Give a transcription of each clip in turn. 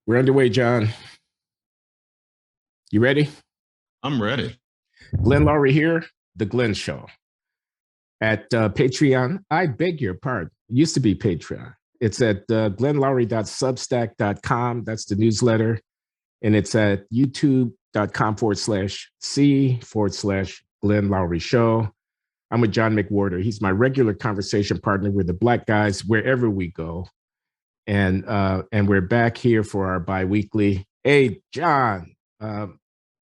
We're underway, John. You ready? I'm ready. Glenn Loury here, The Glenn Show. At Patreon, I beg your pardon. It used to be Patreon. It's at glennloury.substack.com. That's the newsletter. And it's at youtube.com/C/Glenn Loury Show. I'm with John McWhorter. He's my regular conversation partner. We're the Black guys wherever we go. And we're back here for our bi-weekly. Hey, John,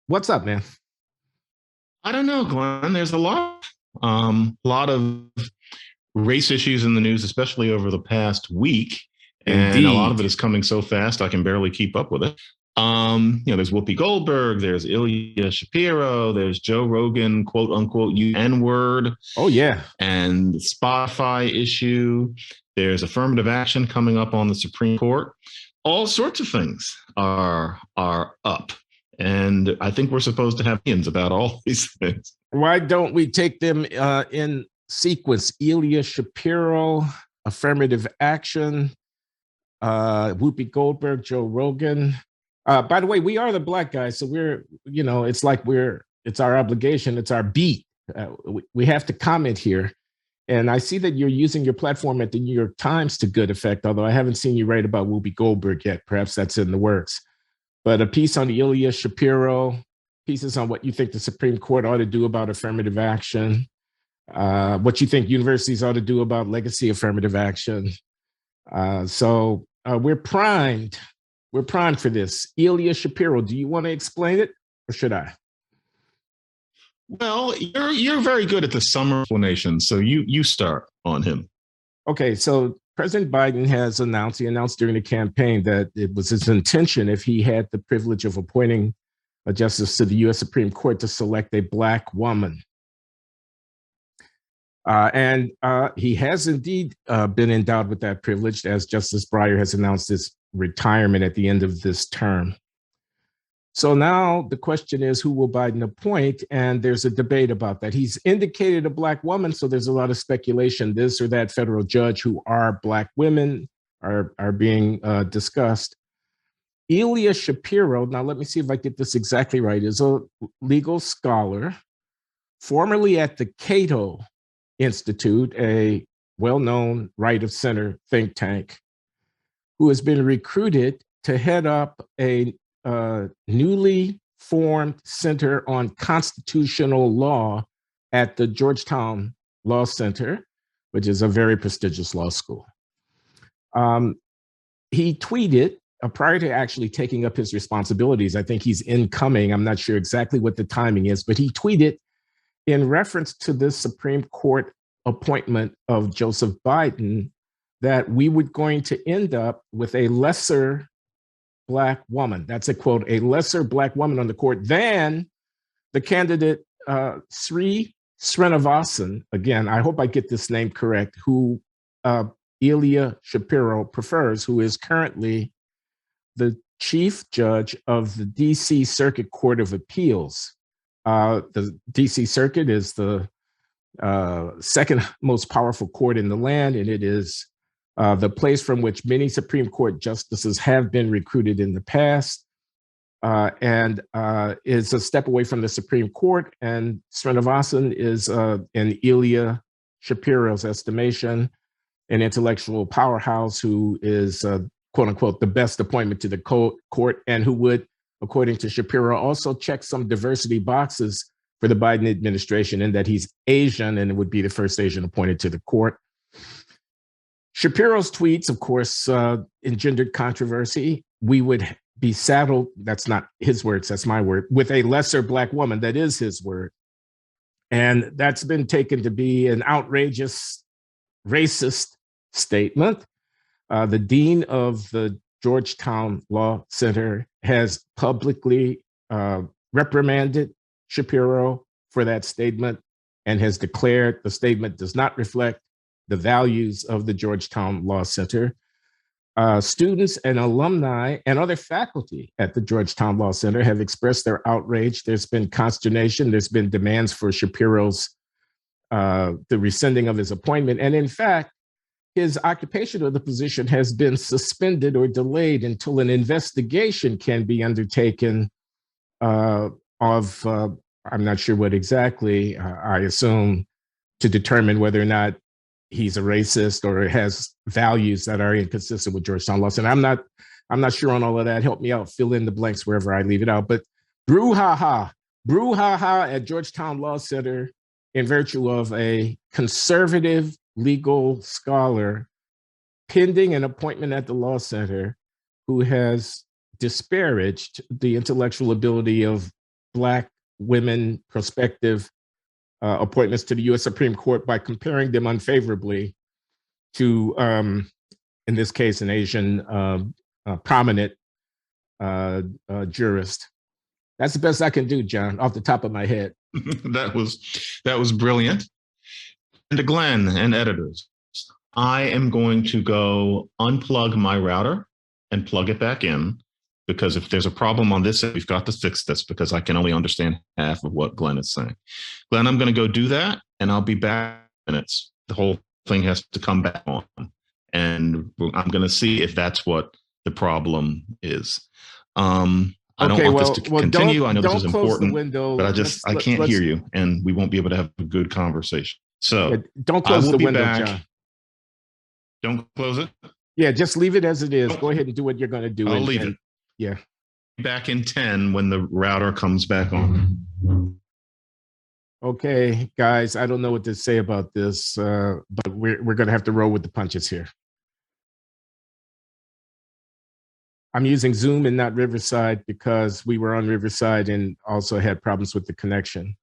what's up, man? I don't know, Glenn. There's a lot of race issues in the news, especially over the past week. And Indeed. A lot of it is coming so fast, I can barely keep up with it. There's Whoopi Goldberg, there's Ilya Shapiro, there's Joe Rogan, quote unquote, N-word. Oh, yeah. And the Spotify issue. There's affirmative action coming up on the Supreme Court. All sorts of things are up. And I think we're supposed to have opinions about all these things. Why don't we take them in sequence? Ilya Shapiro, affirmative action, Whoopi Goldberg, Joe Rogan. By the way, we are the Black guys, so it's our obligation, it's our beat. We have to comment here. And I see that you're using your platform at the New York Times to good effect, although I haven't seen you write about Whoopi Goldberg yet. Perhaps that's in the works. But a piece on Ilya Shapiro, pieces on what you think the Supreme Court ought to do about affirmative action, what you think universities ought to do about legacy affirmative action. So we're primed. We're primed for this. Ilya Shapiro, do you want to explain it or should I? Well, you're very good at the summer explanation, so you start on him. Okay, so President Biden has announced during the campaign that it was his intention, if he had the privilege of appointing a justice to the U.S. Supreme Court, to select a Black woman. And he has indeed been endowed with that privilege, as Justice Breyer has announced his retirement at the end of this term. So now the question is, who will Biden appoint? And there's a debate about that. He's indicated a Black woman, so there's a lot of speculation. This or that federal judge who are Black women are being discussed. Ilya Shapiro, now let me see if I get this exactly right, is a legal scholar, formerly at the Cato Institute, a well-known right of center think tank, who has been recruited to head up a newly formed Center on Constitutional Law at the Georgetown Law Center, which is a very prestigious law school. He tweeted, prior to actually taking up his responsibilities, I think he's incoming, I'm not sure exactly what the timing is, but he tweeted in reference to this Supreme Court appointment of Joseph Biden that we were going to end up with a lesser Black woman, that's a quote, a lesser Black woman on the court than the candidate Sri Srinivasan, again, I hope I get this name correct, who Ilya Shapiro prefers, who is currently the chief judge of the DC Circuit Court of Appeals. The DC Circuit is the second most powerful court in the land, and it is the place from which many Supreme Court justices have been recruited in the past, and is a step away from the Supreme Court. And Srinivasan is, in Ilya Shapiro's estimation, an intellectual powerhouse who is, quote unquote, the best appointment to the court, and who would, according to Shapiro, also check some diversity boxes for the Biden administration, in that he's Asian and would be the first Asian appointed to the court. Shapiro's tweets, of course, engendered controversy. We would be saddled, that's not his words, that's my word, with a lesser Black woman, that is his word. And that's been taken to be an outrageous, racist statement. The dean of the Georgetown Law Center has publicly reprimanded Shapiro for that statement and has declared the statement does not reflect the values of the Georgetown Law Center. Students and alumni and other faculty at the Georgetown Law Center have expressed their outrage. There's been consternation. There's been demands for Shapiro's, the rescinding of his appointment. And in fact, his occupation of the position has been suspended or delayed until an investigation can be undertaken of, I'm not sure what exactly, I assume to determine whether or not he's a racist or has values that are inconsistent with Georgetown laws. And I'm not sure on all of that. Help me out, fill in the blanks wherever I leave it out. But brouhaha at Georgetown Law Center in virtue of a conservative legal scholar pending an appointment at the law center who has disparaged the intellectual ability of Black women prospective appointments to the U.S. Supreme Court by comparing them unfavorably to, in this case, an Asian prominent jurist. That's the best I can do, John, off the top of my head. that was brilliant. And to Glenn and editors, I am going to go unplug my router and plug it back in, because if there's a problem on this, we've got to fix this, because I can only understand half of what Glenn is saying. Glenn, I'm going to go do that, and I'll be back in minutes. The whole thing has to come back on, and I'm going to see if that's what the problem is. I don't want this to continue. I know this is important, but I can't hear you, and we won't be able to have a good conversation. So don't close the window, John. Don't close it? Yeah, just leave it as it is. Go ahead and do what you're going to do. I'll leave it. Yeah. Back in 10 when the router comes back on. Okay, guys, I don't know what to say about this, but we're going to have to roll with the punches here. I'm using Zoom and not Riverside because we were on Riverside and also had problems with the connection.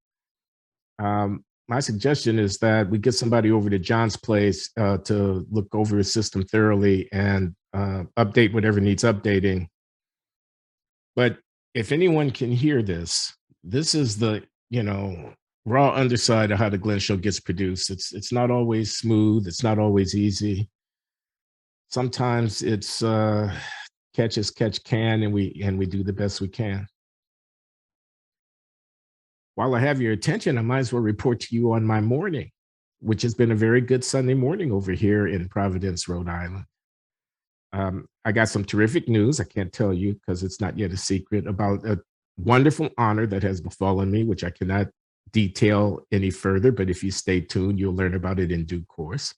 My suggestion is that we get somebody over to John's place to look over his system thoroughly and update whatever needs updating. But if anyone can hear this, this is the, raw underside of how the Glenn Show gets produced. It's not always smooth. It's not always easy. Sometimes it's catch as catch can, and we do the best we can. While I have your attention, I might as well report to you on my morning, which has been a very good Sunday morning over here in Providence, Rhode Island. I got some terrific news. I can't tell you because it's not yet a secret, about a wonderful honor that has befallen me, which I cannot detail any further, but if you stay tuned, you'll learn about it in due course.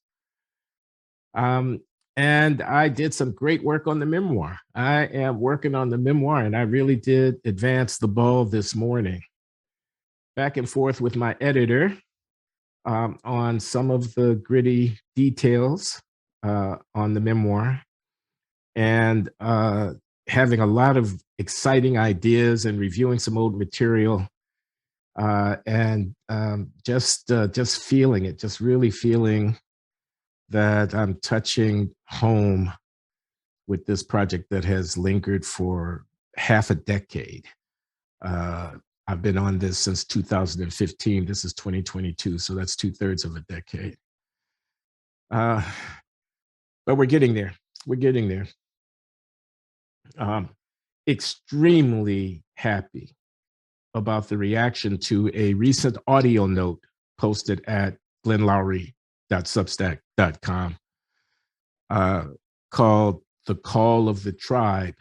And I did some great work on the memoir. I am working on the memoir, and I really did advance the ball this morning. Back and forth with my editor on some of the gritty details on the memoir, and having a lot of exciting ideas and reviewing some old material, and just feeling it, just really feeling that I'm touching home with this project that has lingered for half a decade. I've been on this since 2015. This is 2022, so that's 2/3 of a decade. But we're getting there. We're getting there. Extremely happy about the reaction to a recent audio note posted at glennloury.substack.com called "The Call of the Tribe."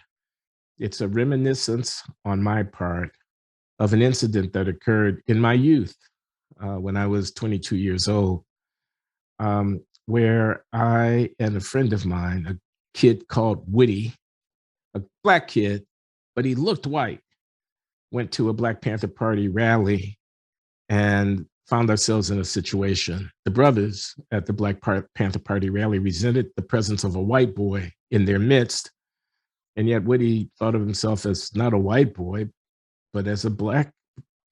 It's a reminiscence on my part of an incident that occurred in my youth when I was 22 years old, where I and a friend of mine, a kid called Woody, a Black kid, but he looked white, went to a Black Panther Party rally and found ourselves in a situation. The brothers at the Black Panther Party rally resented the presence of a white boy in their midst, and yet Woody thought of himself as not a white boy, but as a Black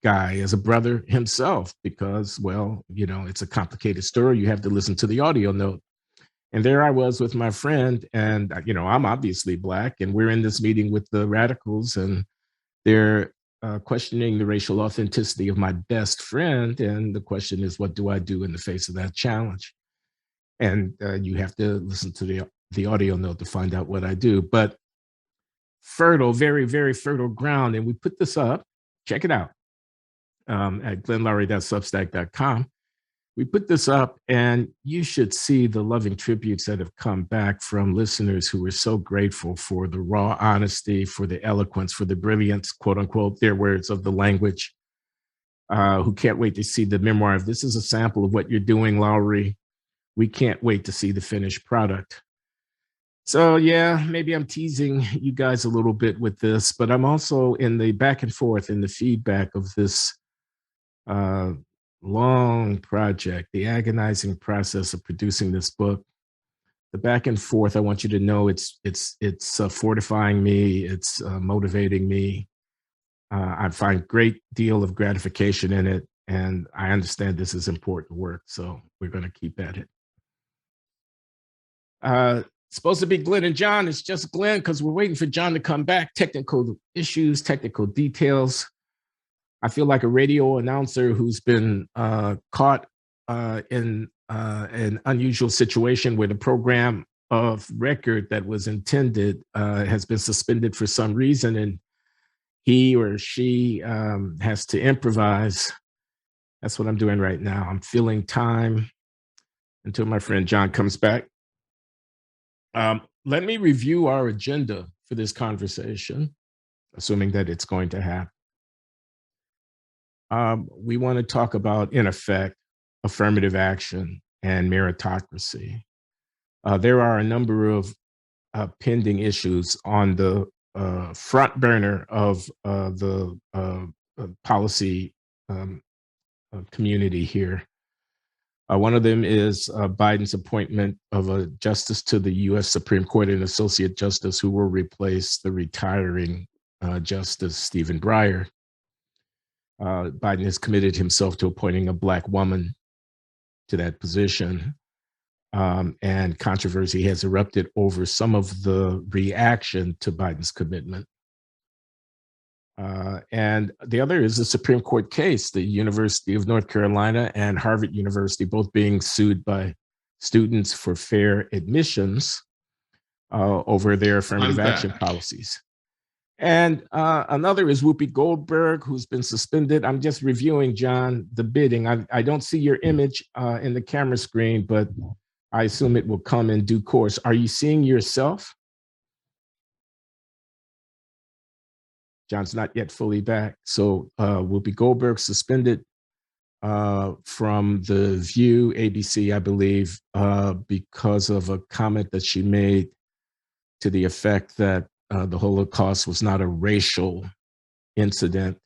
guy, as a brother himself, because, well, it's a complicated story. You have to listen to the audio note. And there I was with my friend, and, I'm obviously Black, and we're in this meeting with the radicals, and they're questioning the racial authenticity of my best friend. And the question is, what do I do in the face of that challenge? And you have to listen to the audio note to find out what I do. But fertile, very, very fertile ground. And we put this up, check it out, at glennloury.substack.com. we put this up, and you should see the loving tributes that have come back from listeners who were so grateful for the raw honesty, for the eloquence, for the brilliance, quote unquote, their words, of the language, who can't wait to see the memoir. If this is a sample of what you're doing, Loury, we can't wait to see the finished product. So, yeah, maybe I'm teasing you guys a little bit with this, but I'm also in the back and forth, in the feedback of this uh, long project, the agonizing process of producing this book. The back and forth, I want you to know, it's fortifying me, it's motivating me. I find great deal of gratification in it, and I understand this is important work, so we're going to keep at it. Supposed to be Glenn and John. It's just Glenn because we're waiting for John to come back. Technical issues, technical details. I feel like a radio announcer who's been caught in an unusual situation where the program of record that was intended has been suspended for some reason, and he or she has to improvise. That's what I'm doing right now. I'm filling time until my friend John comes back. Let me review our agenda for this conversation, assuming that it's going to happen. We want to talk about, in effect, affirmative action and meritocracy. There are a number of pending issues on the front burner of the policy community here. One of them is Biden's appointment of a justice to the U.S. Supreme Court, an associate justice who will replace the retiring Justice Stephen Breyer. Biden has committed himself to appointing a Black woman to that position. And controversy has erupted over some of the reaction to Biden's commitment. And the other is the Supreme Court case, the University of North Carolina and Harvard University, both being sued by students for fair admissions over their affirmative action policies. And another is Whoopi Goldberg, who's been suspended. I'm just reviewing, John, the bidding. I don't see your image in the camera screen, but I assume it will come in due course. Are you seeing yourself? John's not yet fully back. So Whoopi Goldberg suspended from The View, ABC, I believe, because of a comment that she made to the effect that the Holocaust was not a racial incident.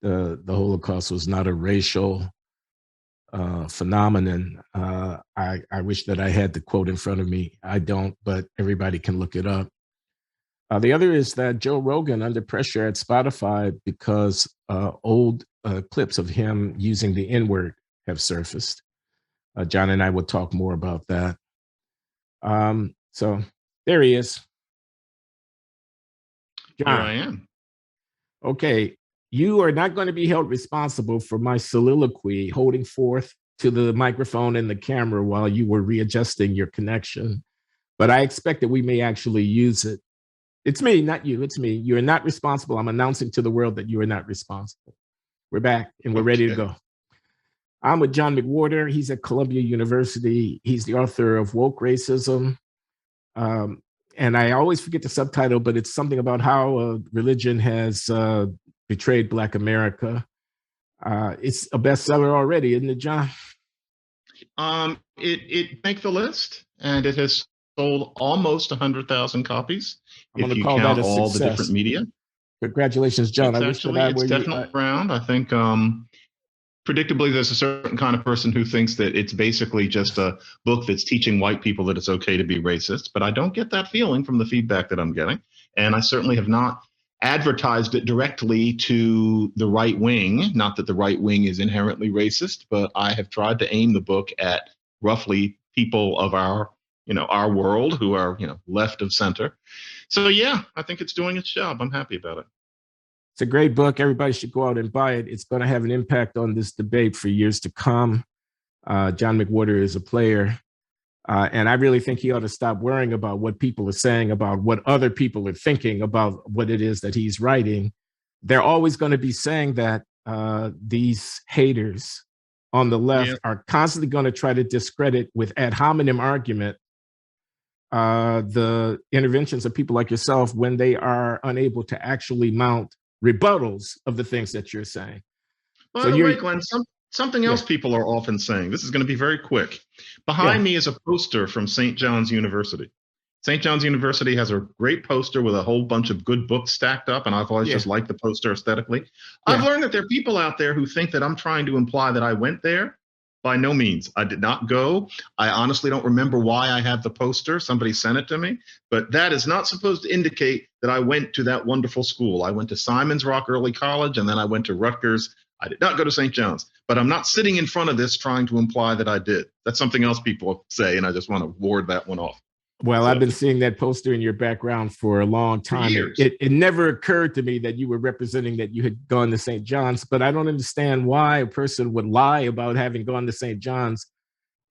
The Holocaust was not a racial phenomenon. I wish that I had the quote in front of me. I don't, but everybody can look it up. The other is that Joe Rogan under pressure at Spotify because old clips of him using the N-word have surfaced. John and I will talk more about that. So there he is. John. Here I am. Okay, you are not going to be held responsible for my soliloquy holding forth to the microphone and the camera while you were readjusting your connection, but I expect that we may actually use it. It's me, not you. It's me. You're not responsible. I'm announcing to the world that you are not responsible. We're back and we're ready to go. I'm with John McWhorter. He's at Columbia University. He's the author of Woke Racism. And I always forget the subtitle, but it's something about how religion has betrayed Black America. It's a bestseller already, isn't it, John? It makes the list, and it has sold almost 100,000 copies. I'm if you call count that a all success. The different media. Congratulations, John. It's definitely around. I think predictably, there's a certain kind of person who thinks that it's basically just a book that's teaching white people that it's okay to be racist. But I don't get that feeling from the feedback that I'm getting. And I certainly have not advertised it directly to the right wing. Not that the right wing is inherently racist, but I have tried to aim the book at roughly people of our world who are, left of center. So, yeah, I think it's doing its job. I'm happy about it. It's a great book. Everybody should go out and buy it. It's going to have an impact on this debate for years to come. John McWhorter is a player. And I really think he ought to stop worrying about what people are saying about what other people are thinking about what it is that he's writing. They're always going to be saying that these haters on the left Yeah. are constantly going to try to discredit with ad hominem argument the interventions of people like yourself when they are unable to actually mount rebuttals of the things that you're saying. By So the you're, way, Glenn, something yeah, else people are often saying. This is going to be very quick. yeah, Behind me is a poster from St. John's University. St. John's University has a great poster with a whole bunch of good books stacked up, and I've always yeah, just liked the poster aesthetically. I've yeah. learned that there are people out there who think that I'm trying to imply that I went there. By no means. I did not go. I honestly don't remember why I have the poster. Somebody sent it to me, but that is not supposed to indicate that I went to that wonderful school. I went to Simon's Rock Early College, and then I went to Rutgers. I did not go to St. John's, but I'm not sitting in front of this trying to imply that I did. That's something else people say, and I just want to ward that one off. Well, I've So been seeing that poster in your background for a long for time. years. It never occurred to me that you were representing that you had gone to St. John's, but I don't understand why a person would lie about having gone to St. John's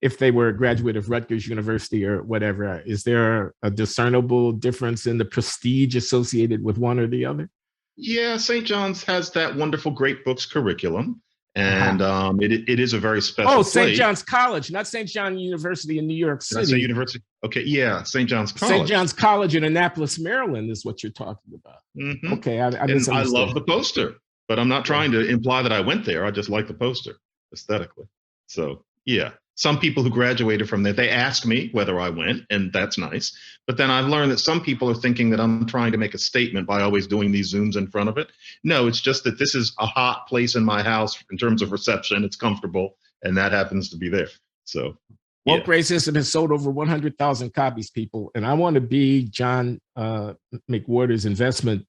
if they were a graduate of Rutgers University or whatever. Is there a discernible difference in the prestige associated with one or the other? Yeah, St. John's has that wonderful great books curriculum, and Uh-huh. it is a very special Oh, place. St. John's College, not St. John University in New York Did I say City. university? Okay, yeah, St. John's College. St. John's College in Annapolis, Maryland is what you're talking about. Mm-hmm. Okay, I And I misunderstood. love the poster, but I'm not trying to imply that I went there. I just like the poster aesthetically. So yeah, some people who graduated from there, they ask me whether I went, and that's nice. But then I've learned that some people are thinking that I'm trying to make a statement by always doing these Zooms in front of it. No, it's just that this is a hot place in my house in terms of reception. It's comfortable, and that happens to be there. So Woke Racism has sold over 100,000 copies, people. And I want to be John McWhorter's investment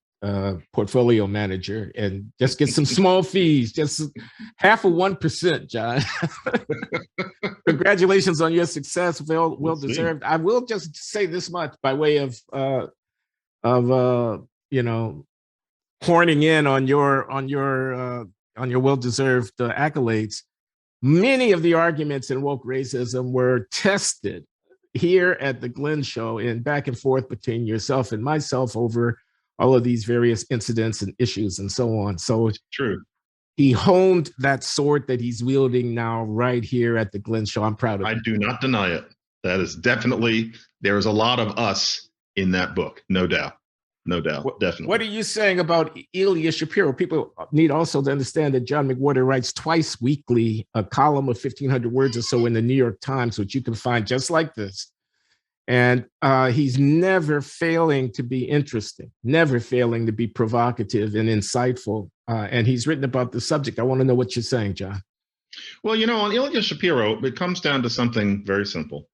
portfolio manager and just get some small fees, just half of 1%, John. Congratulations on your success. Well deserved. I will just say this much by way of horning in on your well-deserved accolades. Many of the arguments in woke racism were tested here at the Glenn Show and back and forth between yourself and myself over all of these various incidents and issues and so on. So it's true. He honed that sword that he's wielding now right here at the Glenn Show. I'm proud of him. I do not deny it. That is definitely, there is a lot of us in that book, no doubt. No doubt, definitely. What are you saying about Ilya Shapiro? People need also to understand that John McWhorter writes twice weekly a column of 1,500 words or so in the New York Times, which you can find just like this. And he's never failing to be interesting, never failing to be provocative and insightful. And he's written about the subject. I want to know what you're saying, John. Well, on Ilya Shapiro, it comes down to something very simple.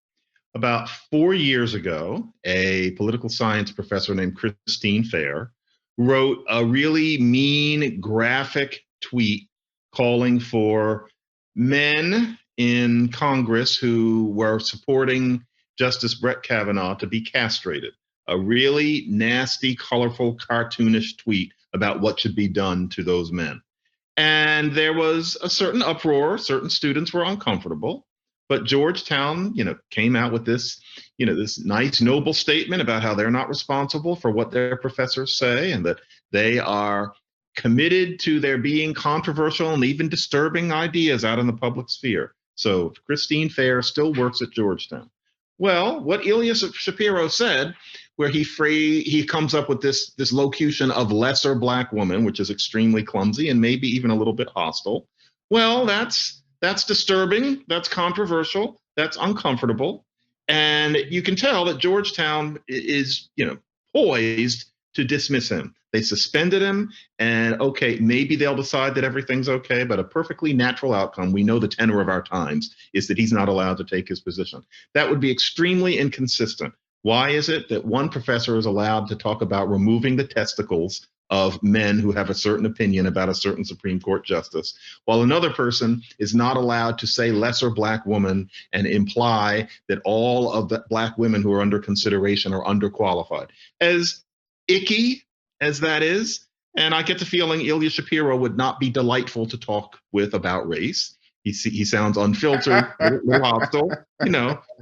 About 4 years ago, a political science professor named Christine Fair wrote a really mean, graphic tweet calling for men in Congress who were supporting Justice Brett Kavanaugh to be castrated. A really nasty, colorful, cartoonish tweet about what should be done to those men. And there was a certain uproar. Certain students were uncomfortable. But Georgetown, came out with this, this nice, noble statement about how they're not responsible for what their professors say and that they are committed to there being controversial and even disturbing ideas out in the public sphere. So Christine Fair still works at Georgetown. Well, what Ilya Shapiro said, where he comes up with this locution of lesser black woman, which is extremely clumsy and maybe even a little bit hostile. Well, that's disturbing. That's controversial. That's uncomfortable. And you can tell that Georgetown is, poised to dismiss him. They suspended him, and okay, maybe they'll decide that everything's okay, but a perfectly natural outcome, we know the tenor of our times, is that he's not allowed to take his position. That would be extremely inconsistent. Why is it that one professor is allowed to talk about removing the testicles of men who have a certain opinion about a certain Supreme Court justice, while another person is not allowed to say lesser black woman and imply that all of the black women who are under consideration are underqualified? As icky as that is, and I get the feeling Ilya Shapiro would not be delightful to talk with about race. He sounds unfiltered, a little hostile,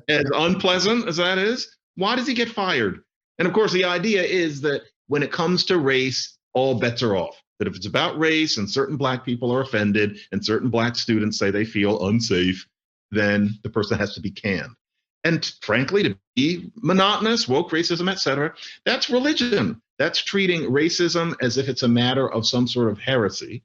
as unpleasant as that is. Why does he get fired? And of course, the idea is that when it comes to race, all bets are off. that if it's about race and certain Black people are offended and certain Black students say they feel unsafe, then the person has to be canned. And frankly, to be monotonous, woke racism, etc., that's religion. That's treating racism as if it's a matter of some sort of heresy.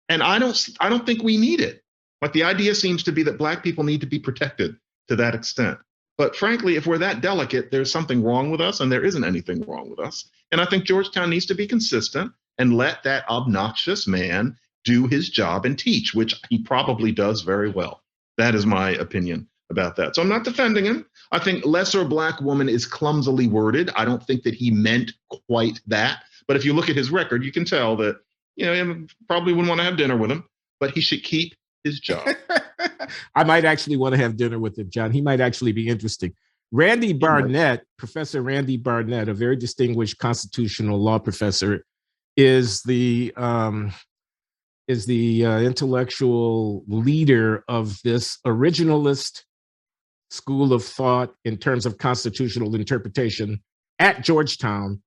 And I don't think we need it. But the idea seems to be that Black people need to be protected to that extent. But frankly, if we're that delicate, there's something wrong with us, and there isn't anything wrong with us. And I think Georgetown needs to be consistent and let that obnoxious man do his job and teach, which he probably does very well. That is my opinion about that. So I'm not defending him. I think lesser Black woman is clumsily worded. I don't think that he meant quite that. But if you look at his record, you can tell that, you probably wouldn't want to have dinner with him, but he should keep his job. I might actually want to have dinner with him, John. He might actually be interesting. Randy Barnett, Professor Randy Barnett, a very distinguished constitutional law professor, is the intellectual leader of this originalist school of thought in terms of constitutional interpretation at Georgetown,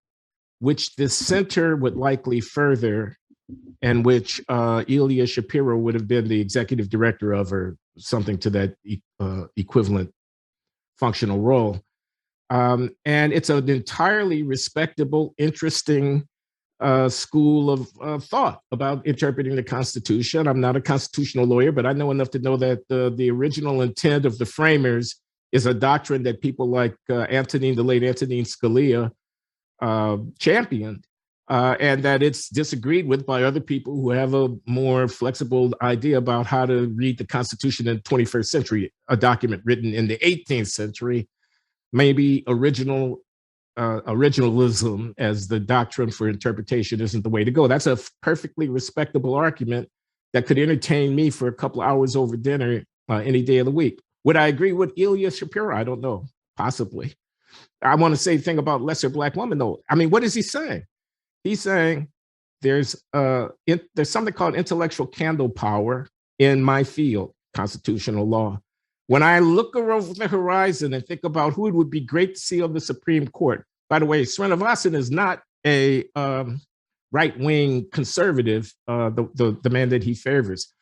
which this center would likely further, and which Ilya Shapiro would have been the executive director of, or something to that equivalent functional role. And it's an entirely respectable, interesting school of thought about interpreting the Constitution. I'm not a constitutional lawyer, but I know enough to know that the original intent of the framers is a doctrine that people like the late Antonin Scalia championed. And that it's disagreed with by other people who have a more flexible idea about how to read the Constitution in the 21st century, a document written in the 18th century, maybe originalism as the doctrine for interpretation isn't the way to go. That's a perfectly respectable argument that could entertain me for a couple of hours over dinner any day of the week. Would I agree with Ilya Shapiro? I don't know, possibly. I want to say the thing about lesser Black woman, though. I mean, what is he saying? He's saying there's something called intellectual candle power in my field, constitutional law. When I look over the horizon and think about who it would be great to see on the Supreme Court, by the way, Srinivasan is not a right-wing conservative, the man that he favors.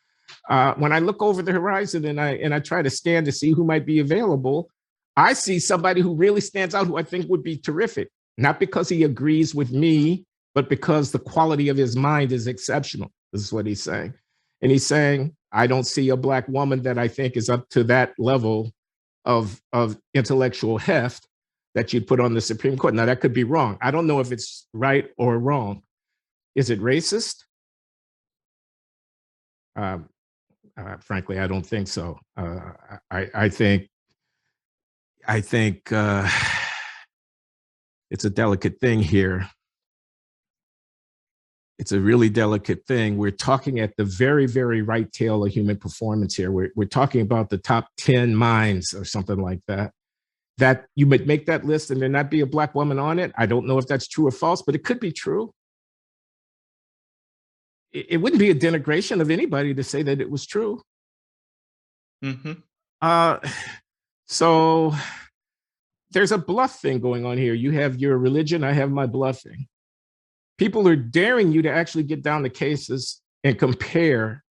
When I look over the horizon and I try to scan to see who might be available, I see somebody who really stands out, who I think would be terrific, not because he agrees with me, but because the quality of his mind is exceptional. This is what he's saying. And he's saying, I don't see a Black woman that I think is up to that level of intellectual heft that you'd put on the Supreme Court. Now, that could be wrong. I don't know if it's right or wrong. Is it racist? Frankly, I don't think so. I think it's a delicate thing here. It's a really delicate thing. We're talking at the very, very right tail of human performance here. We're talking about the top 10 minds or something like that. That you would make that list and there not be a Black woman on it. I don't know if that's true or false, but it could be true. It wouldn't be a denigration of anybody to say that it was true. Mm-hmm. So there's a bluff thing going on here. You have your religion, I have my bluffing. People are daring you to actually get down to cases and compare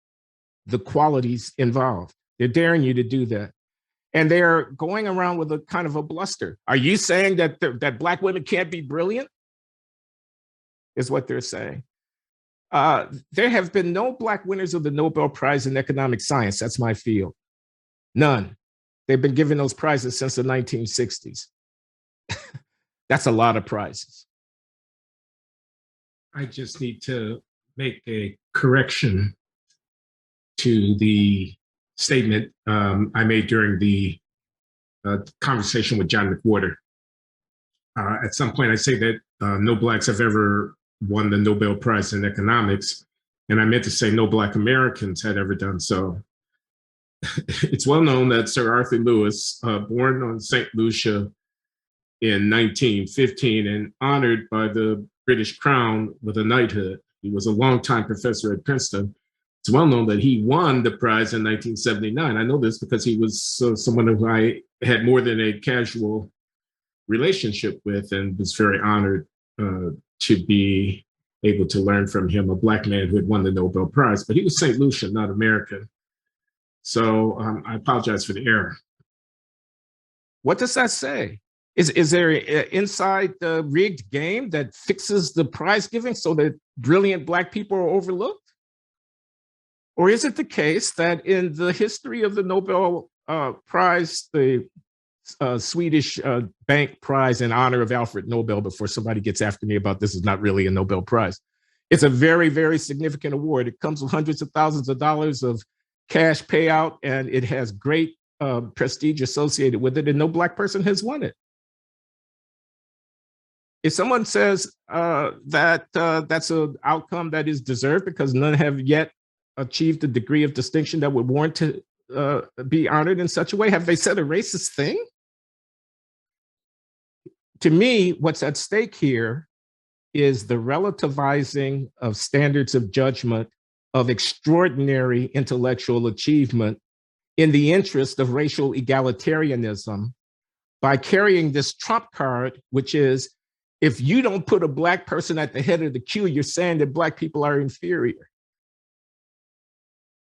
the qualities involved. They're daring you to do that. And they're going around with a kind of a bluster. Are you saying that that Black women can't be brilliant? Is what they're saying. There have been no Black winners of the Nobel Prize in economic science. That's my field. None. They've been giving those prizes since the 1960s. That's a lot of prizes. I just need to make a correction to the statement I made during the conversation with John McWhorter. At some point, I say that no Blacks have ever won the Nobel Prize in economics, and I meant to say no Black Americans had ever done so. It's well known that Sir Arthur Lewis, born on St. Lucia in 1915 and honored by the British Crown with a knighthood. He was a longtime professor at Princeton. It's well known that he won the prize in 1979. I know this because he was someone who I had more than a casual relationship with and was very honored to be able to learn from him, a Black man who had won the Nobel Prize, but he was St. Lucian, not American. So I apologize for the error. What does that say? Is there an inside rigged game that fixes the prize giving so that brilliant Black people are overlooked? Or is it the case that in the history of the Nobel Prize, the Swedish bank prize in honor of Alfred Nobel, before somebody gets after me about this is not really a Nobel Prize, it's a very, very significant award. It comes with hundreds of thousands of dollars of cash payout, and it has great prestige associated with it, and no Black person has won it. If someone says that that's an outcome that is deserved because none have yet achieved the degree of distinction that would warrant to be honored in such a way, have they said a racist thing? To me, what's at stake here is the relativizing of standards of judgment of extraordinary intellectual achievement in the interest of racial egalitarianism by carrying this trump card, which is, if you don't put a Black person at the head of the queue, you're saying that Black people are inferior,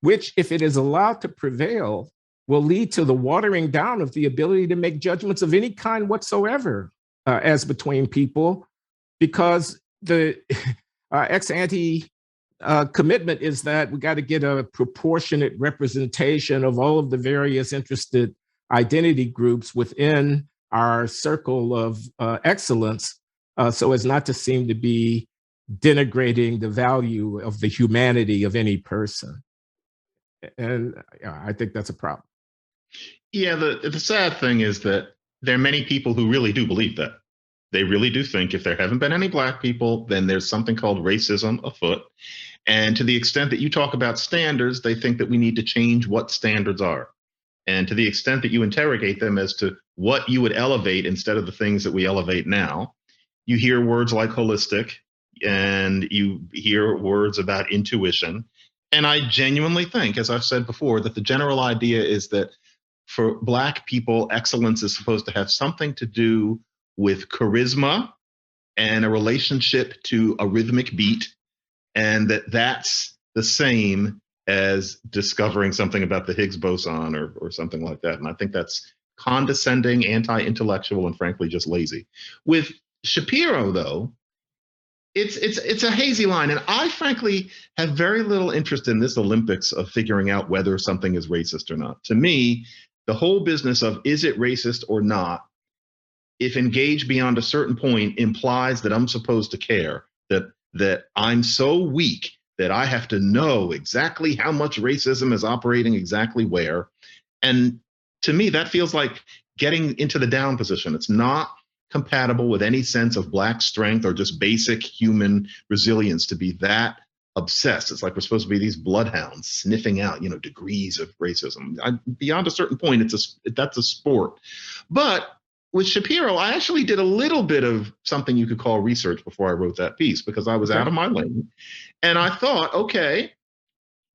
which, if it is allowed to prevail, will lead to the watering down of the ability to make judgments of any kind whatsoever as between people, because the ex ante commitment is that we got to get a proportionate representation of all of the various interested identity groups within our circle of excellence, so as not to seem to be denigrating the value of the humanity of any person. And I think that's a problem. Yeah, the sad thing is that there are many people who really do believe that. They really do think if there haven't been any Black people, then there's something called racism afoot. And to the extent that you talk about standards, they think that we need to change what standards are. And to the extent that you interrogate them as to what you would elevate instead of the things that we elevate now, you hear words like holistic, and you hear words about intuition. And I genuinely think, as I've said before, that the general idea is that for Black people, excellence is supposed to have something to do with charisma and a relationship to a rhythmic beat, and that's the same as discovering something about the Higgs boson or something like that. And I think that's condescending, anti-intellectual, and frankly just lazy. With Shapiro, though, it's a hazy line, and I frankly have very little interest in this Olympics of figuring out whether something is racist or not. To me, the whole business of is it racist or not, if engaged beyond a certain point, implies that I'm supposed to care, that I'm so weak that I have to know exactly how much racism is operating exactly where. And to me, that feels like getting into the down position. It's not compatible with any sense of Black strength or just basic human resilience to be that obsessed. It's like we're supposed to be these bloodhounds sniffing out, degrees of racism. Beyond a certain point, that's a sport. But with Shapiro, I actually did a little bit of something you could call research before I wrote that piece, because I was out of my lane. And I thought, okay,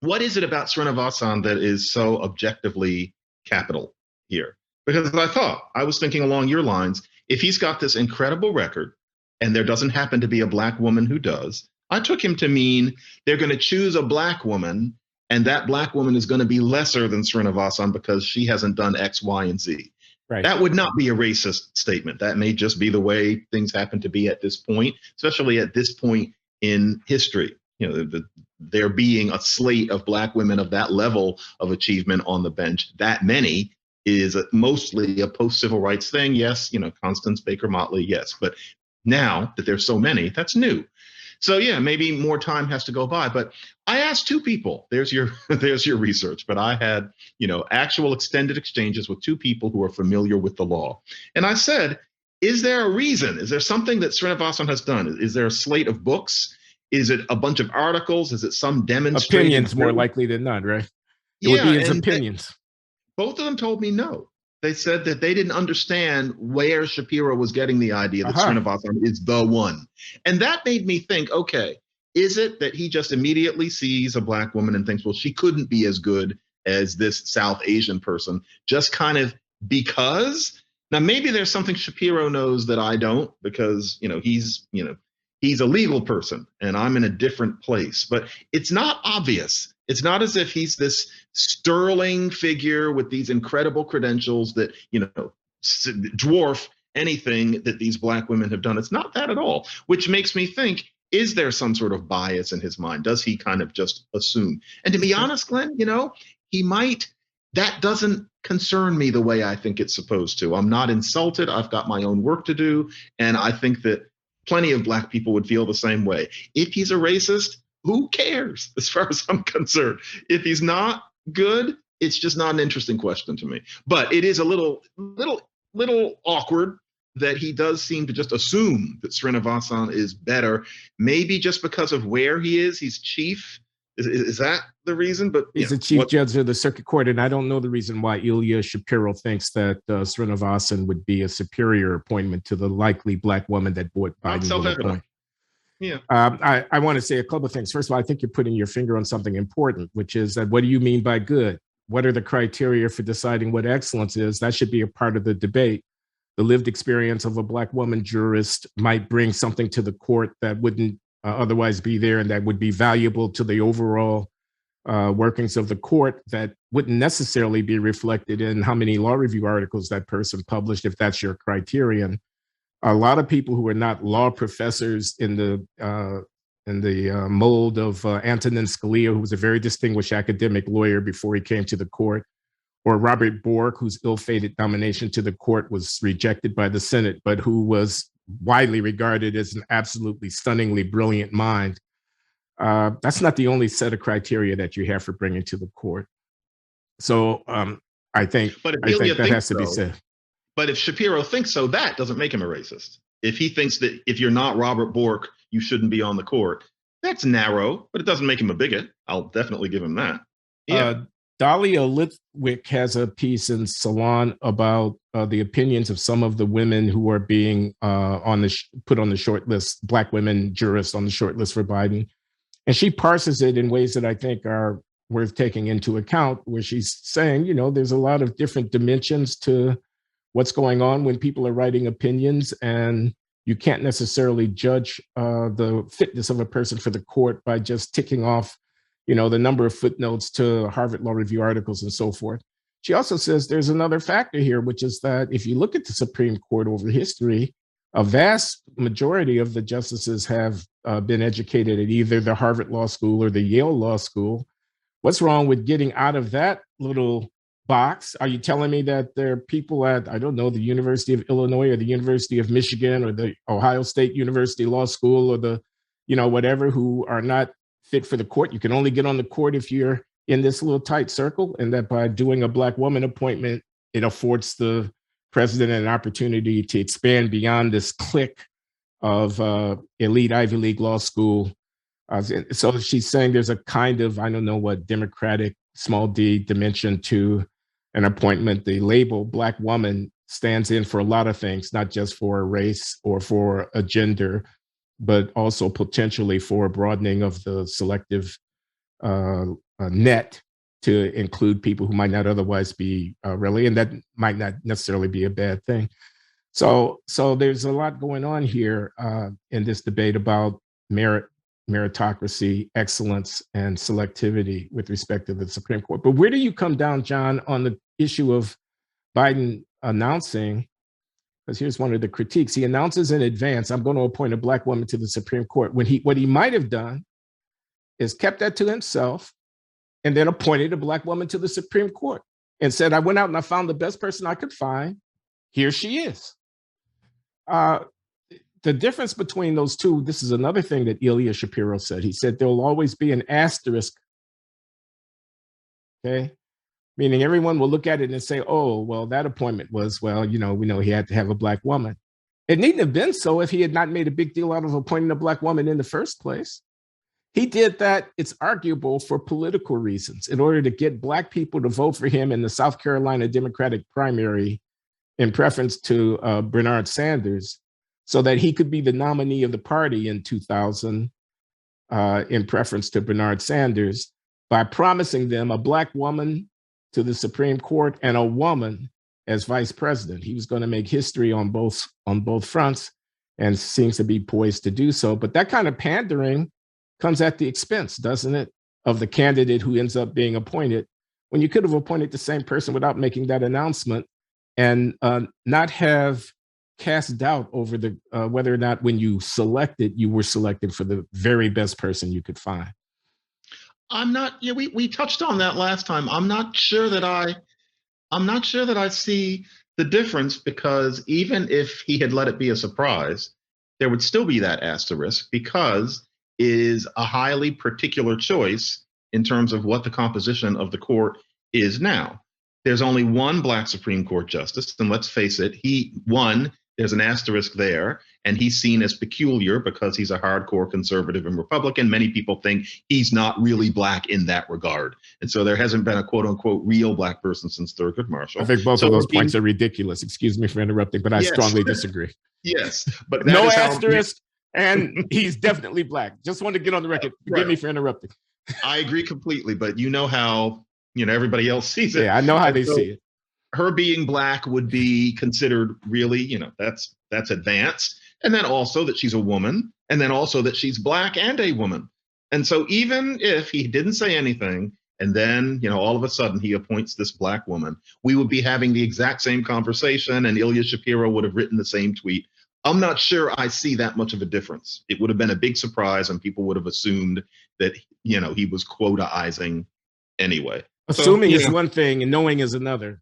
what is it about Srinivasan that is so objectively capital here? Because I was thinking along your lines, if he's got this incredible record and there doesn't happen to be a Black woman who does, I took him to mean they're going to choose a Black woman, and that Black woman is going to be lesser than Srinivasan because she hasn't done X, Y, and Z. Right. That would not be a racist statement. That may just be the way things happen to be at this point, especially at this point in history. There being a slate of Black women of that level of achievement on the bench, that many, is mostly a post-civil rights thing. Yes, Constance Baker Motley, yes. But now that there's so many, that's new. So yeah, maybe more time has to go by. But I asked two people. There's your research. But I had, actual extended exchanges with two people who are familiar with the law. And I said, is there a reason? Is there something that Srinivasan has done? Is there a slate of books? Is it a bunch of articles? Is it some demonstration? Opinions, more likely than not, right? It would be his opinions. Both of them told me no. They said that they didn't understand where Shapiro was getting the idea that Srinivasan is the one. And that made me think, okay, is it that he just immediately sees a Black woman and thinks, well, she couldn't be as good as this South Asian person, just kind of because? Now, maybe there's something Shapiro knows that I don't, because, he's he's a legal person and I'm in a different place. But it's not obvious. It's not as if he's this sterling figure with these incredible credentials that, dwarf anything that these Black women have done. It's not that at all, which makes me think, is there some sort of bias in his mind? Does he kind of just assume? And to be honest, Glenn, he might. That doesn't concern me the way I think it's supposed to. I'm not insulted. I've got my own work to do. And I think that plenty of Black people would feel the same way. If he's a racist, who cares as far as I'm concerned? If he's not good, it's just not an interesting question to me. But it is a little awkward that he does seem to just assume that Srinivasan is better, maybe just because of where he is. He's chief. Is that the reason? But he's the chief judge of the circuit court, and I don't know the reason why Ilya Shapiro thinks that Srinivasan would be a superior appointment to the likely Black woman that Biden will appoint. Yeah. I want to say a couple of things. First of all, I think you're putting your finger on something important, which is that what do you mean by good? What are the criteria for deciding what excellence is? That should be a part of the debate. The lived experience of a Black woman jurist might bring something to the court that wouldn't otherwise be there, and that would be valuable to the overall workings of the court, that wouldn't necessarily be reflected in how many law review articles that person published, if that's your criterion. A lot of people who are not law professors in the mold of Antonin Scalia, who was a very distinguished academic lawyer before he came to the court, or Robert Bork, whose ill-fated nomination to the court was rejected by the Senate, but who was widely regarded as an absolutely stunningly brilliant mind. That's not the only set of criteria that you have for bringing to the court. So I think that has to be said. But if Shapiro thinks so, that doesn't make him a racist. If he thinks that if you're not Robert Bork, you shouldn't be on the court, that's narrow, but it doesn't make him a bigot. I'll definitely give him that. Yeah. Dahlia Lithwick has a piece in Salon about the opinions of some of the women who are being put on the short list, Black women jurists on the short list for Biden. And she parses it in ways that I think are worth taking into account, where she's saying, there's a lot of different dimensions to what's going on when people are writing opinions, and you can't necessarily judge the fitness of a person for the court by just ticking off the number of footnotes to Harvard Law Review articles and so forth. She also says there's another factor here, which is that if you look at the Supreme Court over history, a vast majority of the justices have been educated at either the Harvard Law School or the Yale Law School. What's wrong with getting out of that little box? Are you telling me that there are people at, I don't know, the University of Illinois or the University of Michigan or the Ohio State University Law School or the, whatever, who are not fit for the court? You can only get on the court if you're in this little tight circle, and that by doing a Black woman appointment, it affords the president an opportunity to expand beyond this clique of elite Ivy League law school. So she's saying there's a kind of, I don't know what, democratic small d dimension to an appointment. The label Black woman stands in for a lot of things, not just for a race or for a gender, but also potentially for a broadening of the selective net to include people who might not otherwise be relevant, and that might not necessarily be a bad thing. So there's a lot going on here in this debate about meritocracy, excellence, and selectivity with respect to the Supreme Court. But where do you come down, John, on the issue of Biden announcing? Because here's one of the critiques. He announces in advance, I'm going to appoint a Black woman to the Supreme Court. What he might have done is kept that to himself and then appointed a Black woman to the Supreme Court and said, I went out and I found the best person I could find. Here she is. The difference between those two, this is another thing that Ilya Shapiro said. He said there will always be an asterisk, okay? Meaning everyone will look at it and say, oh, well, that appointment was, we know he had to have a Black woman. It needn't have been so if he had not made a big deal out of appointing a Black woman in the first place. He did that, it's arguable, for political reasons, in order to get Black people to vote for him in the South Carolina Democratic primary in preference to Bernard Sanders, so that he could be the nominee of the party in 2000 in preference to Bernard Sanders, by promising them a Black woman to the Supreme Court and a woman as vice president. He was going to make history on both fronts. and seems to be poised to do so. But that kind of pandering comes at the expense, doesn't it, of the candidate who ends up being appointed, when you could have appointed the same person without making that announcement and not have cast doubt over the whether or not when you selected, you were selected for the very best person you could find. I'm not, yeah, we touched on that last time. I'm not sure that I see the difference, because even if he had let it be a surprise, there would still be that asterisk, because it is a highly particular choice in terms of what the composition of the court is now. There's only one Black Supreme Court justice, and let's face it, there's an asterisk there, and he's seen as peculiar because he's a hardcore conservative and Republican. Many people think he's not really Black in that regard. And so there hasn't been a quote unquote real Black person since Thurgood Marshall. I think both of those points are ridiculous. Excuse me for interrupting, but I strongly disagree. Yes, but no asterisk, and he's definitely Black. Just wanted to get on the record. Forgive me for interrupting. I agree completely, but you know how everybody else sees it. Yeah, I know how they see it. Her being Black would be considered really, that's advanced. And then also that she's a woman, and then also that she's Black and a woman. And so even if he didn't say anything, and then, all of a sudden he appoints this Black woman, we would be having the exact same conversation, and Ilya Shapiro would have written the same tweet. I'm not sure I see that much of a difference. It would have been a big surprise, and people would have assumed that, he was quotaizing anyway. Assuming is one thing and knowing is another.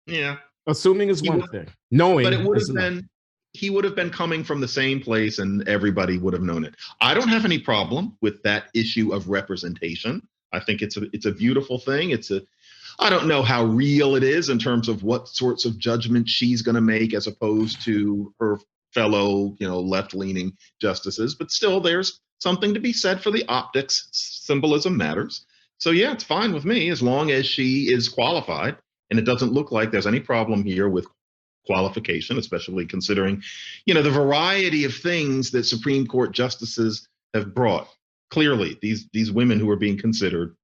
Yeah. Assuming is one thing. Knowing, but it would have been, he would have been coming from the same place, and everybody would have known it. I don't have any problem with that issue of representation. I think it's a beautiful thing. I don't know how real it is in terms of what sorts of judgments she's going to make as opposed to her fellow, left-leaning justices, but still there's something to be said for the optics. Symbolism matters. So yeah, it's fine with me as long as she is qualified. And it doesn't look like there's any problem here with qualification, especially considering, the variety of things that Supreme Court justices have brought. Clearly, these women who are being considered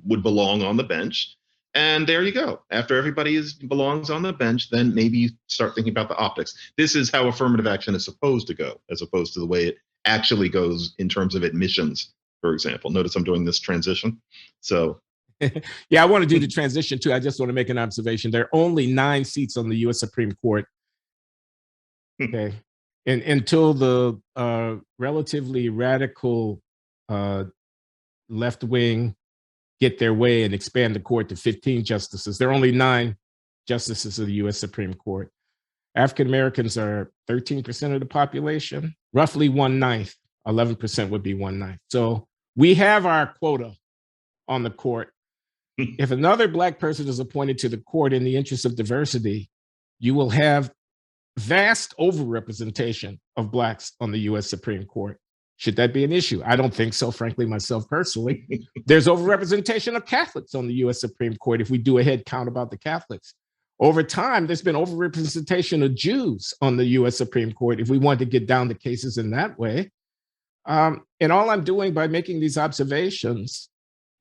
would belong on the bench. And there you go. After everybody belongs on the bench, then maybe you start thinking about the optics. This is how affirmative action is supposed to go, as opposed to the way it actually goes in terms of admissions, for example. Notice I'm doing this transition. So yeah, I want to do the transition too. I just want to make an observation. There are only 9 seats on the U.S. Supreme Court. Okay. And until the relatively radical left wing get their way and expand the court to 15 justices, there are only 9 justices of the U.S. Supreme Court. African Americans are 13% of the population, roughly 1/9. 11% would be 1/9. So we have our quota on the court. If another Black person is appointed to the court in the interest of diversity, you will have vast overrepresentation of Blacks on the U.S. Supreme Court. Should that be an issue? I don't think so, frankly, myself personally. There's overrepresentation of Catholics on the U.S. Supreme Court if we do a head count about the Catholics. Over time, there's been overrepresentation of Jews on the U.S. Supreme Court if we want to get down to cases in that way. And all I'm doing by making these observations,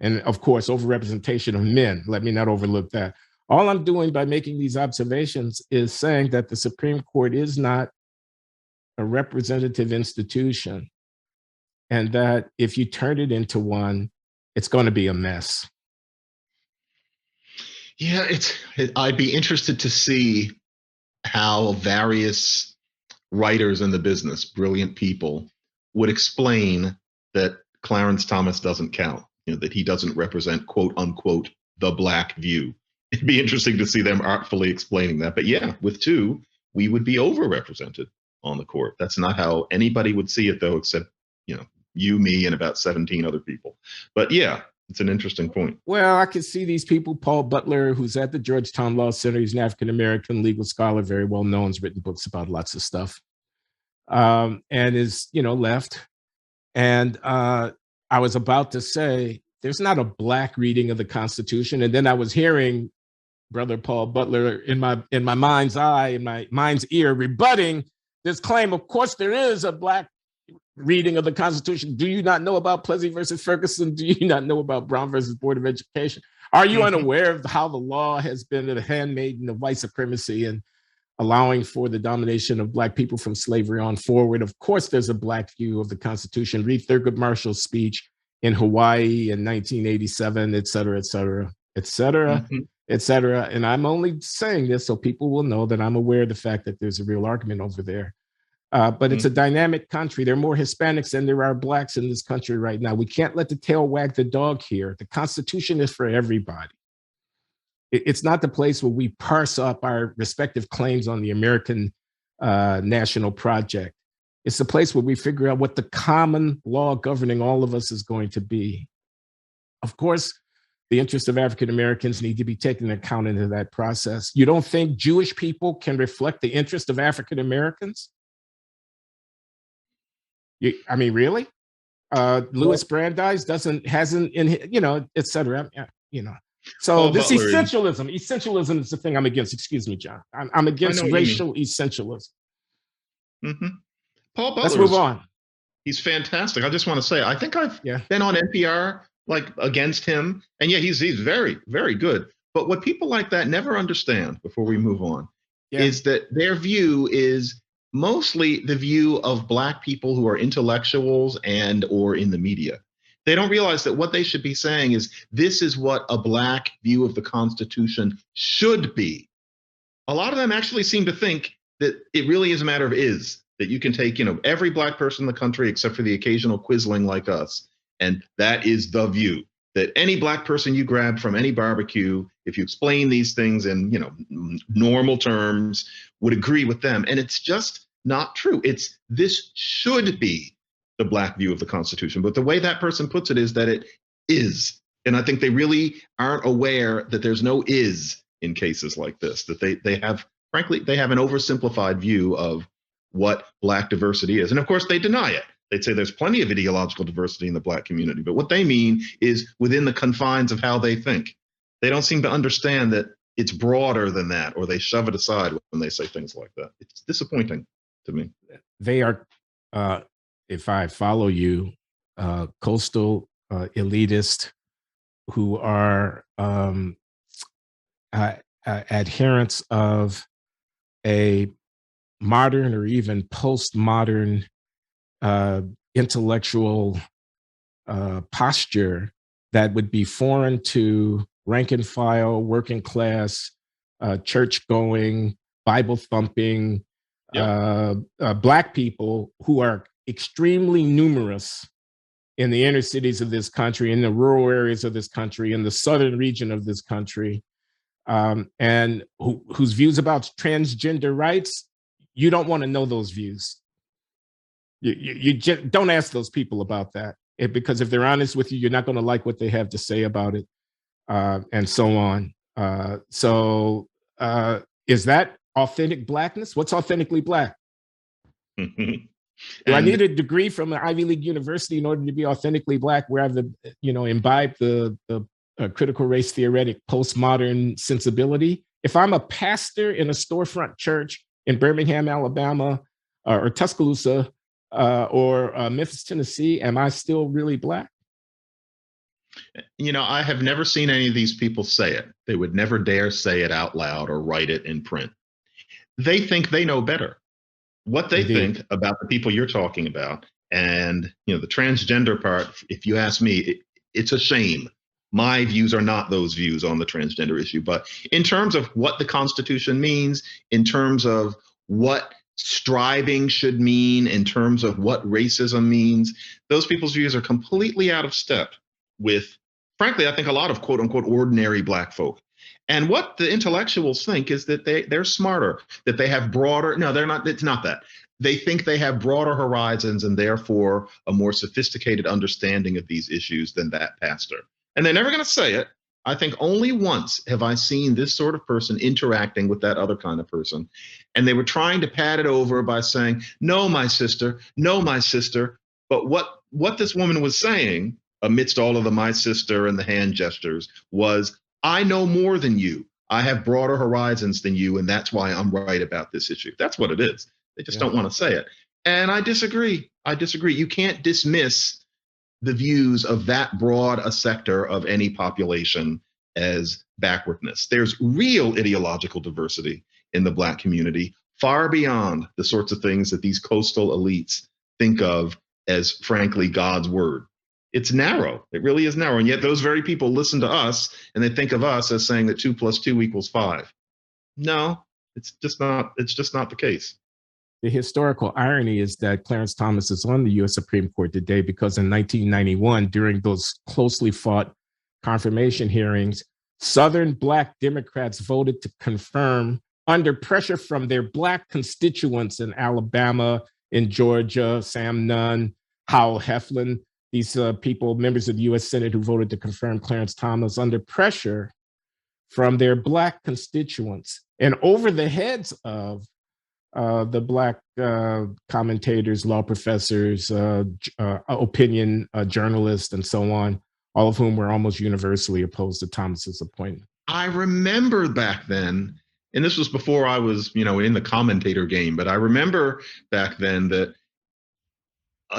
and of course, overrepresentation of men, let me not overlook that. All I'm doing by making these observations is saying that the Supreme Court is not a representative institution, and that if you turn it into one, it's going to be a mess. Yeah, I'd be interested to see how various writers in the business, brilliant people, would explain that Clarence Thomas doesn't count. That he doesn't represent, quote unquote, the Black view. It'd be interesting to see them artfully explaining that. But yeah, with 2, we would be overrepresented on the court. That's not how anybody would see it, though, except, you, me, and about 17 other people. But yeah, it's an interesting point. Well, I can see these people. Paul Butler, who's at the Georgetown Law Center, he's an African-American legal scholar, very well known, has written books about lots of stuff, and is, left. And I was about to say, there's not a Black reading of the Constitution. And then I was hearing Brother Paul Butler in my mind's eye, in my mind's ear, rebutting this claim. Of course, there is a Black reading of the Constitution. Do you not know about Plessy versus Ferguson? Do you not know about Brown versus Board of Education? Are you unaware of how the law has been a handmaiden of white supremacy? And allowing for the domination of Black people from slavery on forward. Of course, there's a Black view of the Constitution. Read Thurgood Marshall's speech in Hawaii in 1987, et cetera, et cetera, et cetera, et cetera. And I'm only saying this so people will know that I'm aware of the fact that there's a real argument over there. But it's a dynamic country. There are more Hispanics than there are Blacks in this country right now. We can't let the tail wag the dog here. The Constitution is for everybody. It's not the place where we parse up our respective claims on the American national project. It's the place where we figure out what the common law governing all of us is going to be. Of course, the interests of African Americans need to be taken into account into that process. You don't think Jewish people can reflect the interest of African Americans? I mean, really? Louis Brandeis hasn't, et cetera, So Paul this Butler essentialism is the thing I'm against. Excuse me, John. I'm against racial essentialism. Paul Butler. Let's move on. He's fantastic. I just want to say, I think I've been on NPR against him, and he's very, very good. But what people like that never understand, before we move on, is that their view is mostly the view of Black people who are intellectuals and or in the media. They don't realize that what they should be saying is, this is what a Black view of the Constitution should be. A lot of them actually seem to think that it really is a matter of that you can take, every Black person in the country except for the occasional quisling like us. And that is the view, that any Black person you grab from any barbecue, if you explain these things in, normal terms, would agree with them. And it's just not true. This should be the Black view of the Constitution. But the way that person puts it is that it is. And I think they really aren't aware that there's no is in cases like this, that they have an oversimplified view of what Black diversity is. And of course, they deny it. They'd say there's plenty of ideological diversity in the Black community. But what they mean is within the confines of how they think. They don't seem to understand that it's broader than that, or they shove it aside when they say things like that. It's disappointing to me. They are, if I follow you, coastal elitists who are adherents of a modern or even postmodern intellectual posture that would be foreign to rank and file, working class, church going, Bible thumping Black people who are extremely numerous in the inner cities of this country, in the rural areas of this country, in the southern region of this country, and whose views about transgender rights, you don't want to know those views. You just don't ask those people about that, because if they're honest with you, you're not going to like what they have to say about it, and so on. Is that authentic Blackness? What's authentically Black? Do I need a degree from an Ivy League university in order to be authentically Black, where I've imbibed the critical race theoretic postmodern sensibility? If I'm a pastor in a storefront church in Birmingham, Alabama, or Tuscaloosa, or Memphis, Tennessee, am I still really Black? I have never seen any of these people say it. They would never dare say it out loud or write it in print. They think they know better. What they think about the people you're talking about, and the transgender part, if you ask me, it's a shame. My views are not those views on the transgender issue. But in terms of what the Constitution means, in terms of what striving should mean, in terms of what racism means, those people's views are completely out of step with, frankly, I think a lot of quote unquote ordinary Black folk. And what the intellectuals think is that they're smarter, that they have broader. No, they're not. It's not that. They think they have broader horizons and therefore a more sophisticated understanding of these issues than that pastor. And they're never going to say it. I think only once have I seen this sort of person interacting with that other kind of person. And they were trying to pad it over by saying, no, my sister, no, my sister. But what this woman was saying, amidst all of the my sister and the hand gestures, was, I know more than you. I have broader horizons than you, and that's why I'm right about this issue. That's what it is. They just don't want to say it. And I disagree. You can't dismiss the views of that broad a sector of any population as backwardness. There's real ideological diversity in the Black community, far beyond the sorts of things that these coastal elites think of as, frankly, God's word. It's narrow. It really is narrow. And yet those very people listen to us and they think of us as saying that 2 + 2 = 5. No, it's just not the case. The historical irony is that Clarence Thomas is on the U.S. Supreme Court today because in 1991, during those closely fought confirmation hearings, Southern Black Democrats voted to confirm under pressure from their Black constituents in Alabama, in Georgia, Sam Nunn, Howell Heflin, these people, members of the U.S. Senate who voted to confirm Clarence Thomas under pressure from their Black constituents and over the heads of the Black commentators, law professors, opinion journalists, and so on, all of whom were almost universally opposed to Thomas's appointment. I remember back then, and this was before I was, in the commentator game, but I remember back then that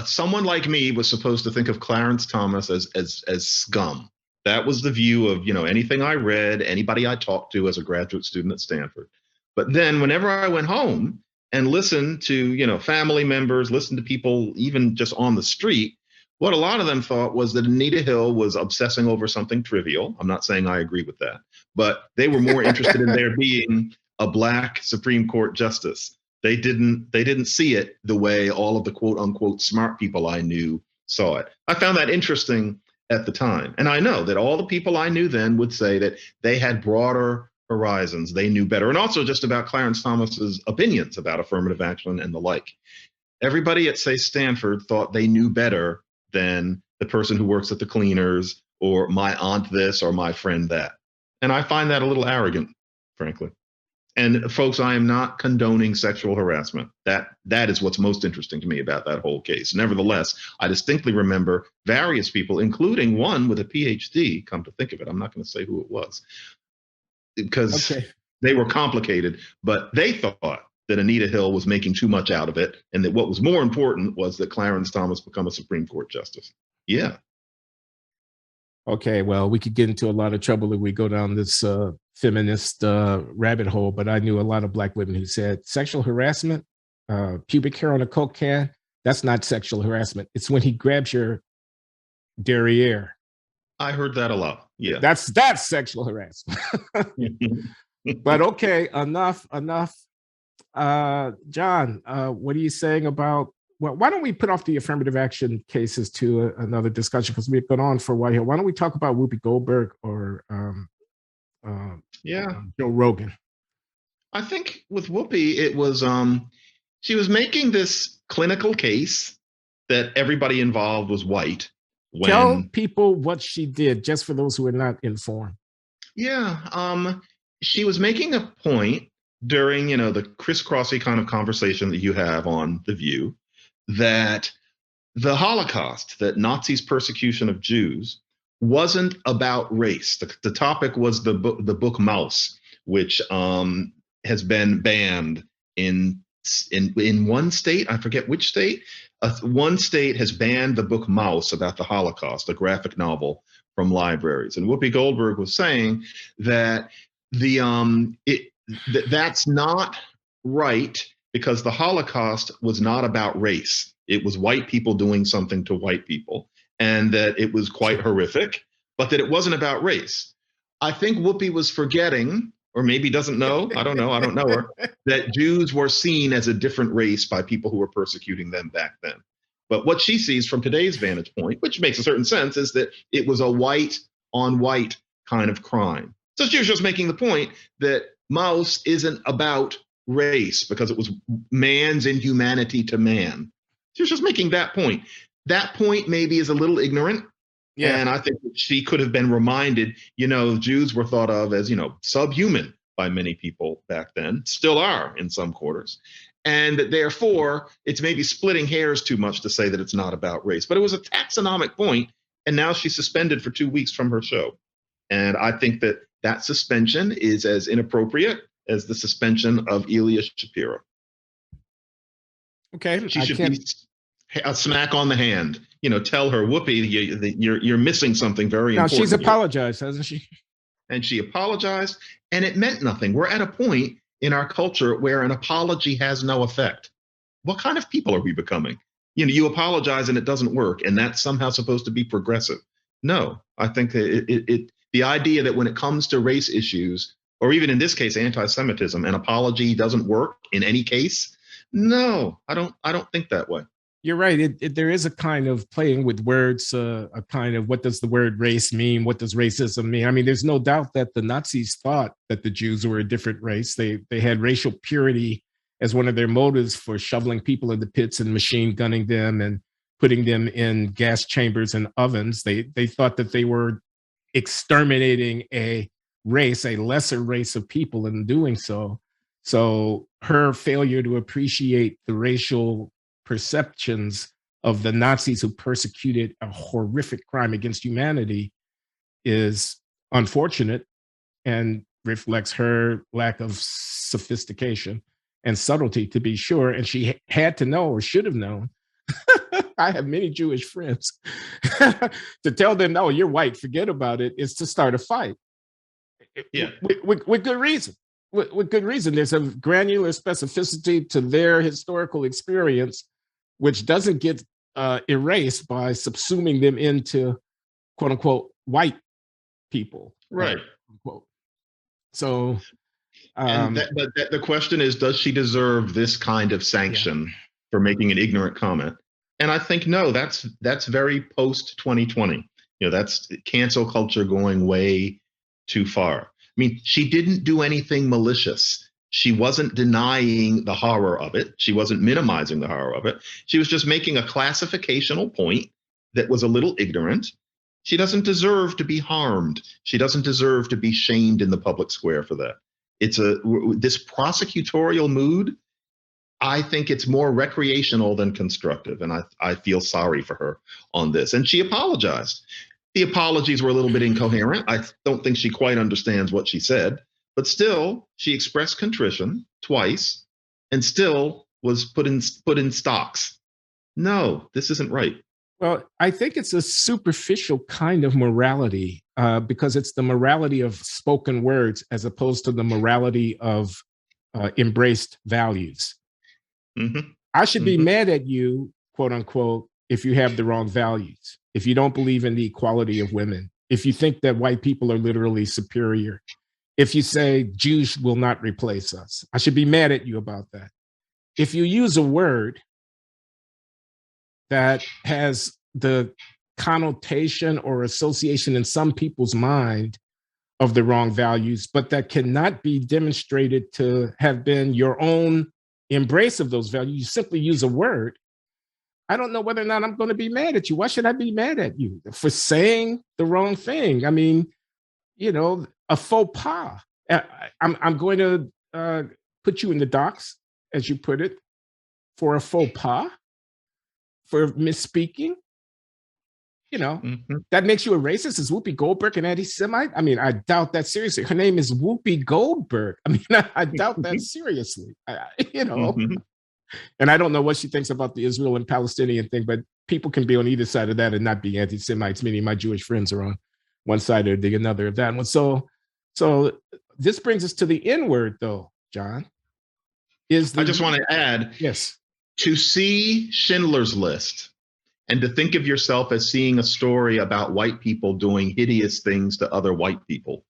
someone like me was supposed to think of Clarence Thomas as scum. That was the view of, anything I read, anybody I talked to as a graduate student at Stanford. But then whenever I went home and listened to, family members, listened to people even just on the street, what a lot of them thought was that Anita Hill was obsessing over something trivial. I'm not saying I agree with that, but they were more interested in there being a Black Supreme Court justice. They didn't see it the way all of the quote unquote smart people I knew saw it. I found that interesting at the time. And I know that all the people I knew then would say that they had broader horizons. They knew better. And also just about Clarence Thomas's opinions about affirmative action and the like. Everybody at, say, Stanford thought they knew better than the person who works at the cleaners or my aunt this or my friend that. And I find that a little arrogant, frankly. And folks, I am not condoning sexual harassment. That is what's most interesting to me about that whole case. Nevertheless, I distinctly remember various people, including one with a PhD, come to think of it. I'm not going to say who it was because they were complicated, but they thought that Anita Hill was making too much out of it. And that what was more important was that Clarence Thomas become a Supreme Court justice. Yeah. Okay, well, we could get into a lot of trouble if we go down this feminist rabbit hole, but I knew a lot of Black women who said sexual harassment, pubic hair on a Coke can, that's not sexual harassment. It's when he grabs your derriere. I heard that a lot. Yeah. That's sexual harassment. But okay, enough. John, what are you saying about, well, why don't we put off the affirmative action cases to another discussion because we've gone on for a while here. Why don't we talk about Whoopi Goldberg or Joe Rogan? I think with Whoopi, it was she was making this clinical case that everybody involved was white. Tell people what she did, just for those who are not informed. Yeah, she was making a point during, the crisscrossy kind of conversation that you have on The View, that the Holocaust, that Nazis' persecution of Jews, wasn't about race. The topic was the book Maus, which has been banned in one state. I forget which state. One state has banned the book Maus about the Holocaust, a graphic novel, from libraries. And Whoopi Goldberg was saying that that's not right, because the Holocaust was not about race. It was white people doing something to white people, and that it was quite horrific, but that it wasn't about race. I think Whoopi was forgetting, or maybe doesn't know, I don't know her, that Jews were seen as a different race by people who were persecuting them back then. But what she sees from today's vantage point, which makes a certain sense, is that it was a white on white kind of crime. So she was just making the point that Maus isn't about race because it was man's inhumanity to man. She was just making that point. That point maybe is a little ignorant. Yeah. And I think that she could have been reminded, Jews were thought of as, subhuman by many people back then, still are in some quarters. And that therefore, it's maybe splitting hairs too much to say that it's not about race. But it was a taxonomic point, and now she's suspended for 2 weeks from her show. And I think that suspension is as inappropriate as the suspension of Ilya Shapiro. Okay. She should be a smack on the hand. Tell her, Whoopi, you're missing something very important. Now, she's apologized, hasn't she? And she apologized, and it meant nothing. We're at a point in our culture where an apology has no effect. What kind of people are we becoming? You apologize and it doesn't work, and that's somehow supposed to be progressive. No, I think that the idea that when it comes to race issues, or even in this case, anti-Semitism, an apology doesn't work in any case. No, I don't think that way. You're right. There is a kind of playing with words, a kind of what does the word race mean? What does racism mean? I mean, there's no doubt that the Nazis thought that the Jews were a different race. They had racial purity as one of their motives for shoveling people into pits and machine gunning them and putting them in gas chambers and ovens. They thought that they were exterminating a race, a lesser race of people in doing so. So her failure to appreciate the racial perceptions of the Nazis who persecuted a horrific crime against humanity is unfortunate and reflects her lack of sophistication and subtlety, to be sure. And she had to know, or should have known. I have many Jewish friends. To tell them, no, you're white, forget about it, is to start a fight. Yeah. With good reason. With good reason. There's a granular specificity to their historical experience, which doesn't get erased by subsuming them into quote unquote white people. Right. Unquote. So, but the question is, does she deserve this kind of sanction for making an ignorant comment? And I think, no, that's very post 2020. That's cancel culture going way too far. I mean, she didn't do anything malicious. She wasn't denying the horror of it. She wasn't minimizing the horror of it. She was just making a classificational point that was a little ignorant. She doesn't deserve to be harmed. She doesn't deserve to be shamed in the public square for that. This prosecutorial mood, I think it's more recreational than constructive. And I feel sorry for her on this. And she apologized. The apologies were a little bit incoherent. I don't think she quite understands what she said. But still, she expressed contrition twice and still was put in stocks. No, this isn't right. Well, I think it's a superficial kind of morality because it's the morality of spoken words as opposed to the morality of embraced values. Mm-hmm. I should be mad at you, quote unquote, if you have the wrong values, if you don't believe in the equality of women, if you think that white people are literally superior, if you say Jews will not replace us. I should be mad at you about that. If you use a word that has the connotation or association in some people's mind of the wrong values, but that cannot be demonstrated to have been your own embrace of those values, you simply use a word. I don't know whether or not I'm going to be mad at you. Why should I be mad at you for saying the wrong thing? I mean, a faux pas. I'm going to put you in the docks, as you put it, for a faux pas, for misspeaking. That makes you a racist. Is Whoopi Goldberg an anti-Semite? I mean, I doubt that seriously. Her name is Whoopi Goldberg. I mean, I doubt that seriously. And I don't know what she thinks about the Israel and Palestinian thing, but people can be on either side of that and not be anti-Semites, meaning my Jewish friends are on one side or the other of that one. So this brings us to the N-word, though, John. I just want to add, yes, to see Schindler's List and to think of yourself as seeing a story about white people doing hideous things to other white people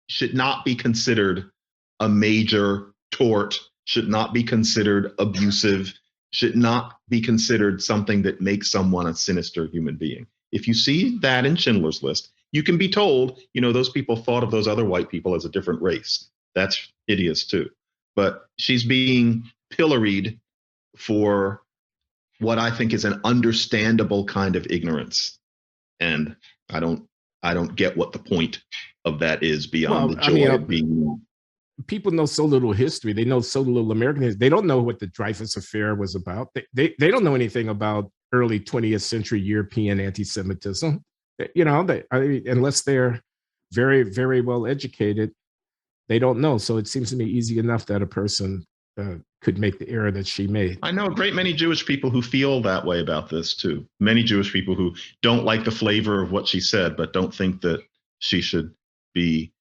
should not be considered a major tort, should not be considered abusive, should not be considered something that makes someone a sinister human being. If you see that in Schindler's List, you can be told, those people thought of those other white people as a different race. That's hideous too. But she's being pilloried for what I think is an understandable kind of ignorance. And I don't get what the point of that is beyond the joy of being. People know so little history. They know so little American history. They don't know what the Dreyfus Affair was about. They don't know anything about early 20th century European anti-Semitism. Unless they're very, very well educated, they don't know. So it seems to me easy enough that a person could make the error that she made. I know a great many Jewish people who feel that way about this too. Many Jewish people who don't like the flavor of what she said, but don't think that she should be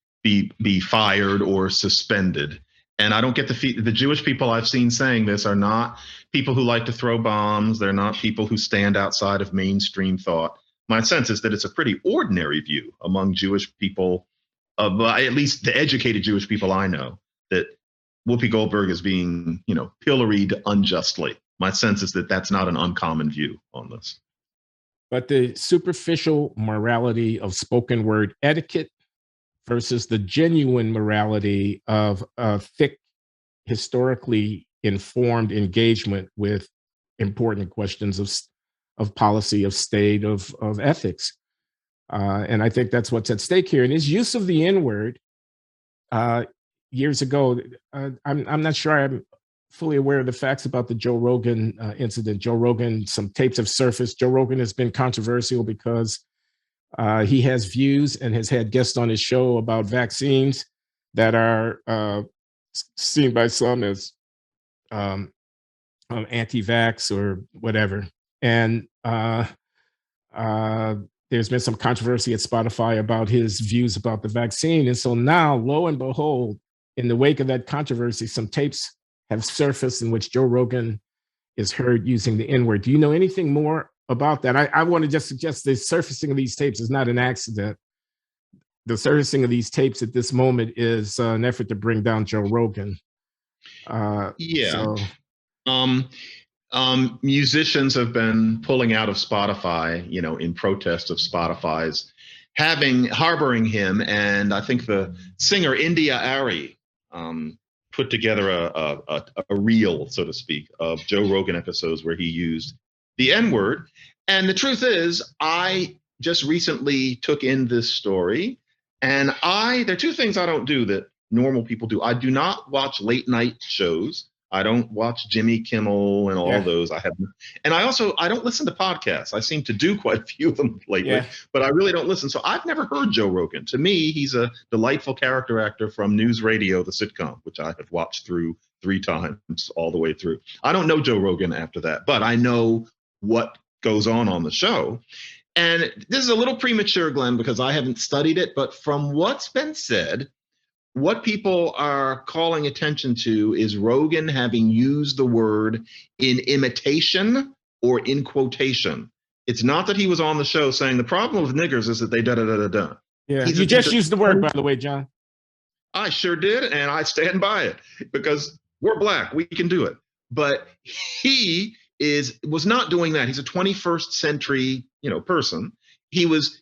fired or suspended. And I don't get the Jewish people I've seen saying this are not people who like to throw bombs. They're not people who stand outside of mainstream thought. My sense is that it's a pretty ordinary view among Jewish people, at least the educated Jewish people I know, that Whoopi Goldberg is being, pilloried unjustly. My sense is that that's not an uncommon view on this. But the superficial morality of spoken word etiquette versus the genuine morality of thick, historically informed engagement with important questions of policy, of state, of ethics. And I think that's what's at stake here. And his use of the N-word years ago, I'm not sure I'm fully aware of the facts about the Joe Rogan incident. Joe Rogan, some tapes have surfaced. Joe Rogan has been controversial because he has views and has had guests on his show about vaccines that are seen by some as anti-vax or whatever. And there's been some controversy at Spotify about his views about the vaccine. And so now, lo and behold, in the wake of that controversy, some tapes have surfaced in which Joe Rogan is heard using the N-word. Do you know anything more about that? I want to just suggest the surfacing of these tapes is not an accident. The surfacing of these tapes at this moment is an effort to bring down Joe Rogan. Musicians have been pulling out of Spotify, in protest of Spotify's harboring him. And I think the singer India Ari put together a reel, so to speak, of Joe Rogan episodes where he used the N-word. And the truth is, I just recently took in this story, and there are two things I don't do that normal people do. I do not watch late night shows. I don't watch Jimmy Kimmel and all those. I don't listen to podcasts. I seem to do quite a few of them lately, but I really don't listen. So I've never heard Joe Rogan. To me, he's a delightful character actor from News Radio, the sitcom, which I have watched through 3 times all the way through. I don't know Joe Rogan after that, but I know what goes on the show. And this is a little premature, Glenn, because I haven't studied it, but from what's been said, what people are calling attention to is Rogan having used the word in imitation or in quotation. It's not that he was on the show saying the problem with niggers is that they da-da-da-da-da. Yeah, you just used the word, by the way, John. I sure did, and I stand by it because we're Black. We can do it. But he was not doing that. He's a 21st century, person. He was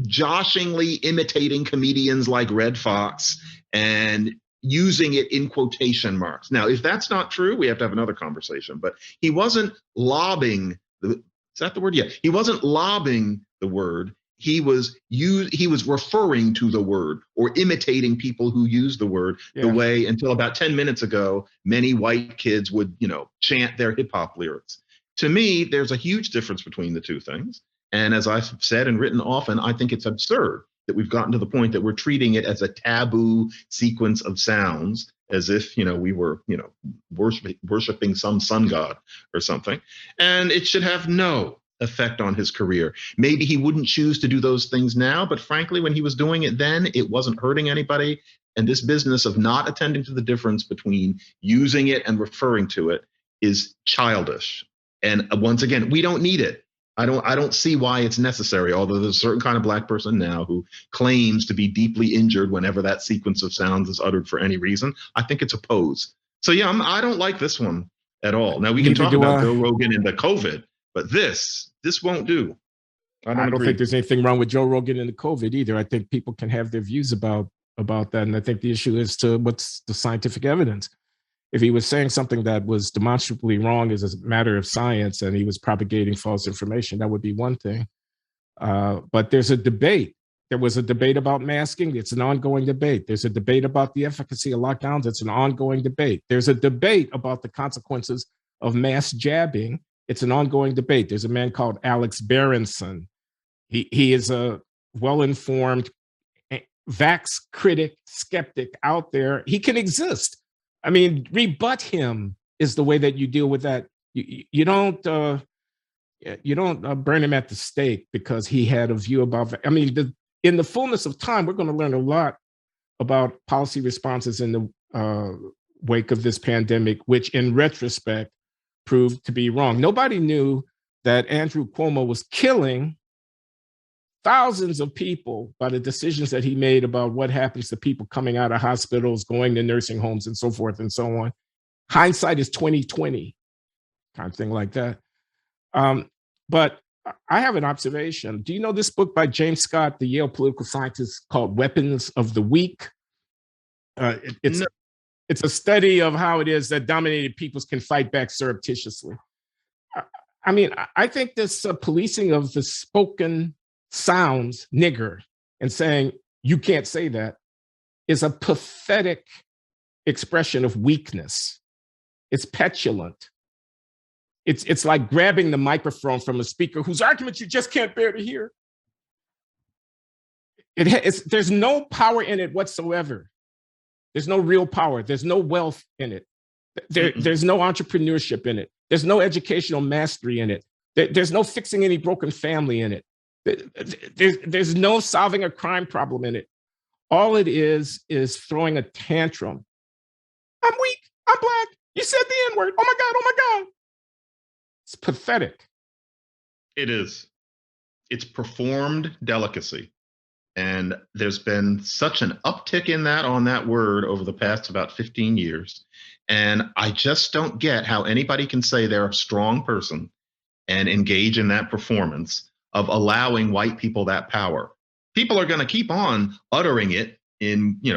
joshingly imitating comedians like Red Fox and using it in quotation marks. Now, if that's not true, we have to have another conversation. But he wasn't lobbing is that the word? Yeah. He wasn't lobbing the word. He was referring to the word or imitating people who use the word the way until about 10 minutes ago, many white kids would, chant their hip hop lyrics. To me, there's a huge difference between the two things. And as I've said and written often, I think it's absurd that we've gotten to the point that we're treating it as a taboo sequence of sounds, as if, we were, worshiping some sun god or something. And it should have no effect on his career. Maybe he wouldn't choose to do those things now, but frankly, when he was doing it then, it wasn't hurting anybody. And this business of not attending to the difference between using it and referring to it is childish. And once again, we don't need it. I don't see why it's necessary, although there's a certain kind of Black person now who claims to be deeply injured whenever that sequence of sounds is uttered for any reason. I think it's a pose. So yeah, I don't like this one at all. Now we can talk about Joe Rogan and the COVID, but this won't do. I don't think there's anything wrong with Joe Rogan and the COVID either. I think people can have their views about that. And I think the issue is to what's the scientific evidence. If he was saying something that was demonstrably wrong as a matter of science and he was propagating false information, that would be one thing. But there's a debate. There was a debate about masking. It's an ongoing debate. There's a debate about the efficacy of lockdowns. It's an ongoing debate. There's a debate about the consequences of mass jabbing. It's an ongoing debate. There's a man called Alex Berenson. He is a well-informed vax critic, skeptic out there. He can exist. I mean, rebut him is the way that you deal with that. You don't burn him at the stake because he had a view about. I mean, in the fullness of time, we're going to learn a lot about policy responses in the wake of this pandemic, which in retrospect proved to be wrong. Nobody knew that Andrew Cuomo was killing thousands of people by the decisions that he made about what happens to people coming out of hospitals, going to nursing homes, and so forth and so on. Hindsight is 2020, kind of thing like that. But I have an observation. Do you know this book by James Scott, the Yale political scientist, called Weapons of the Weak? It's a study of how it is that dominated peoples can fight back surreptitiously. I mean, I think this policing of the spoken sounds, nigger, and saying you can't say that is a pathetic expression of weakness. It's petulant. It's like grabbing the microphone from a speaker whose arguments you just can't bear to hear. There's no power in it whatsoever. There's no real power. There's no wealth in it. There's no entrepreneurship in it. There's no educational mastery in it. There's no fixing any broken family in it. There's no solving a crime problem in it. All it is throwing a tantrum. I'm weak. I'm black. You said the N-word. Oh my God. Oh my God. It's pathetic. It is. It's performed delicacy. And there's been such an uptick in that on that word over the past about 15 years. And I just don't get how anybody can say they're a strong person and engage in that performance of allowing white people that power. People are going to keep on uttering it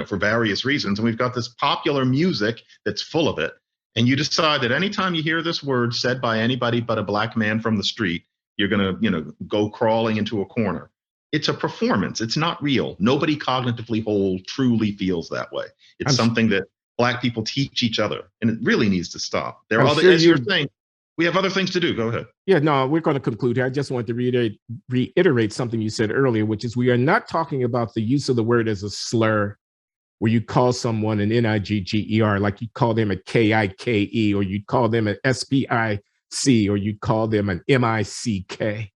for various reasons. And we've got this popular music that's full of it. And you decide that anytime you hear this word said by anybody but a black man from the street, you're going to, go crawling into a corner. It's a performance. It's not real. Nobody cognitively whole truly feels that way. It's something that black people teach each other, and it really needs to stop. There are other, as you're saying, we have other things to do. Go ahead. Yeah, no, we're going to conclude here. I just wanted to reiterate something you said earlier, which is we are not talking about the use of the word as a slur, where you call someone an Nigger, like you call them a Kike, or you call them an SPIC, or you call them an MICK.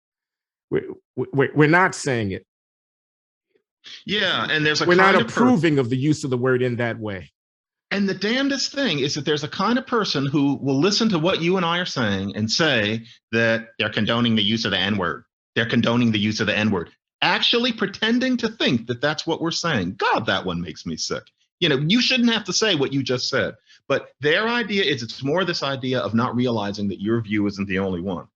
We're not saying it. Yeah, and we're not approving of the use of the word in that way. And the damnedest thing is that there's a kind of person who will listen to what you and I are saying and say that they're condoning the use of the N-word. They're condoning the use of the N-word. Actually pretending to think that that's what we're saying. God, that one makes me sick. You shouldn't have to say what you just said. But their idea is it's more this idea of not realizing that your view isn't the only one.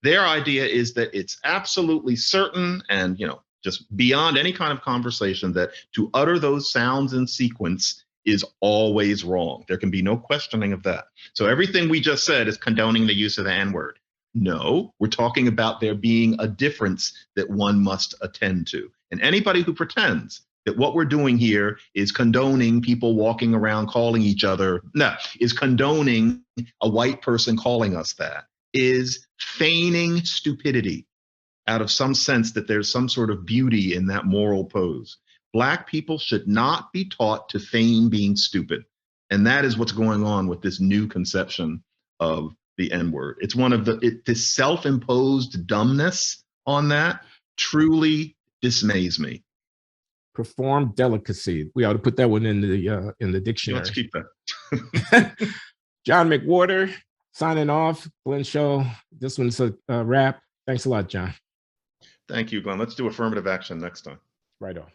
Their idea is that it's absolutely certain and, just beyond any kind of conversation that to utter those sounds in sequence is always wrong. There can be no questioning of that. So everything we just said is condoning the use of the N-word. No, we're talking about there being a difference that one must attend to. And anybody who pretends that what we're doing here is condoning people walking around calling each other, is condoning a white person calling us that, is feigning stupidity out of some sense that there's some sort of beauty in that moral pose. Black people should not be taught to feign being stupid. And that is what's going on with this new conception of the N-word. It's one of this self-imposed dumbness on that truly dismays me. Performed delicacy. We ought to put that one in the dictionary. Let's keep that. John McWhorter signing off. Glenn Show. This one's a wrap. Thanks a lot, John. Thank you, Glenn. Let's do affirmative action next time. Right on.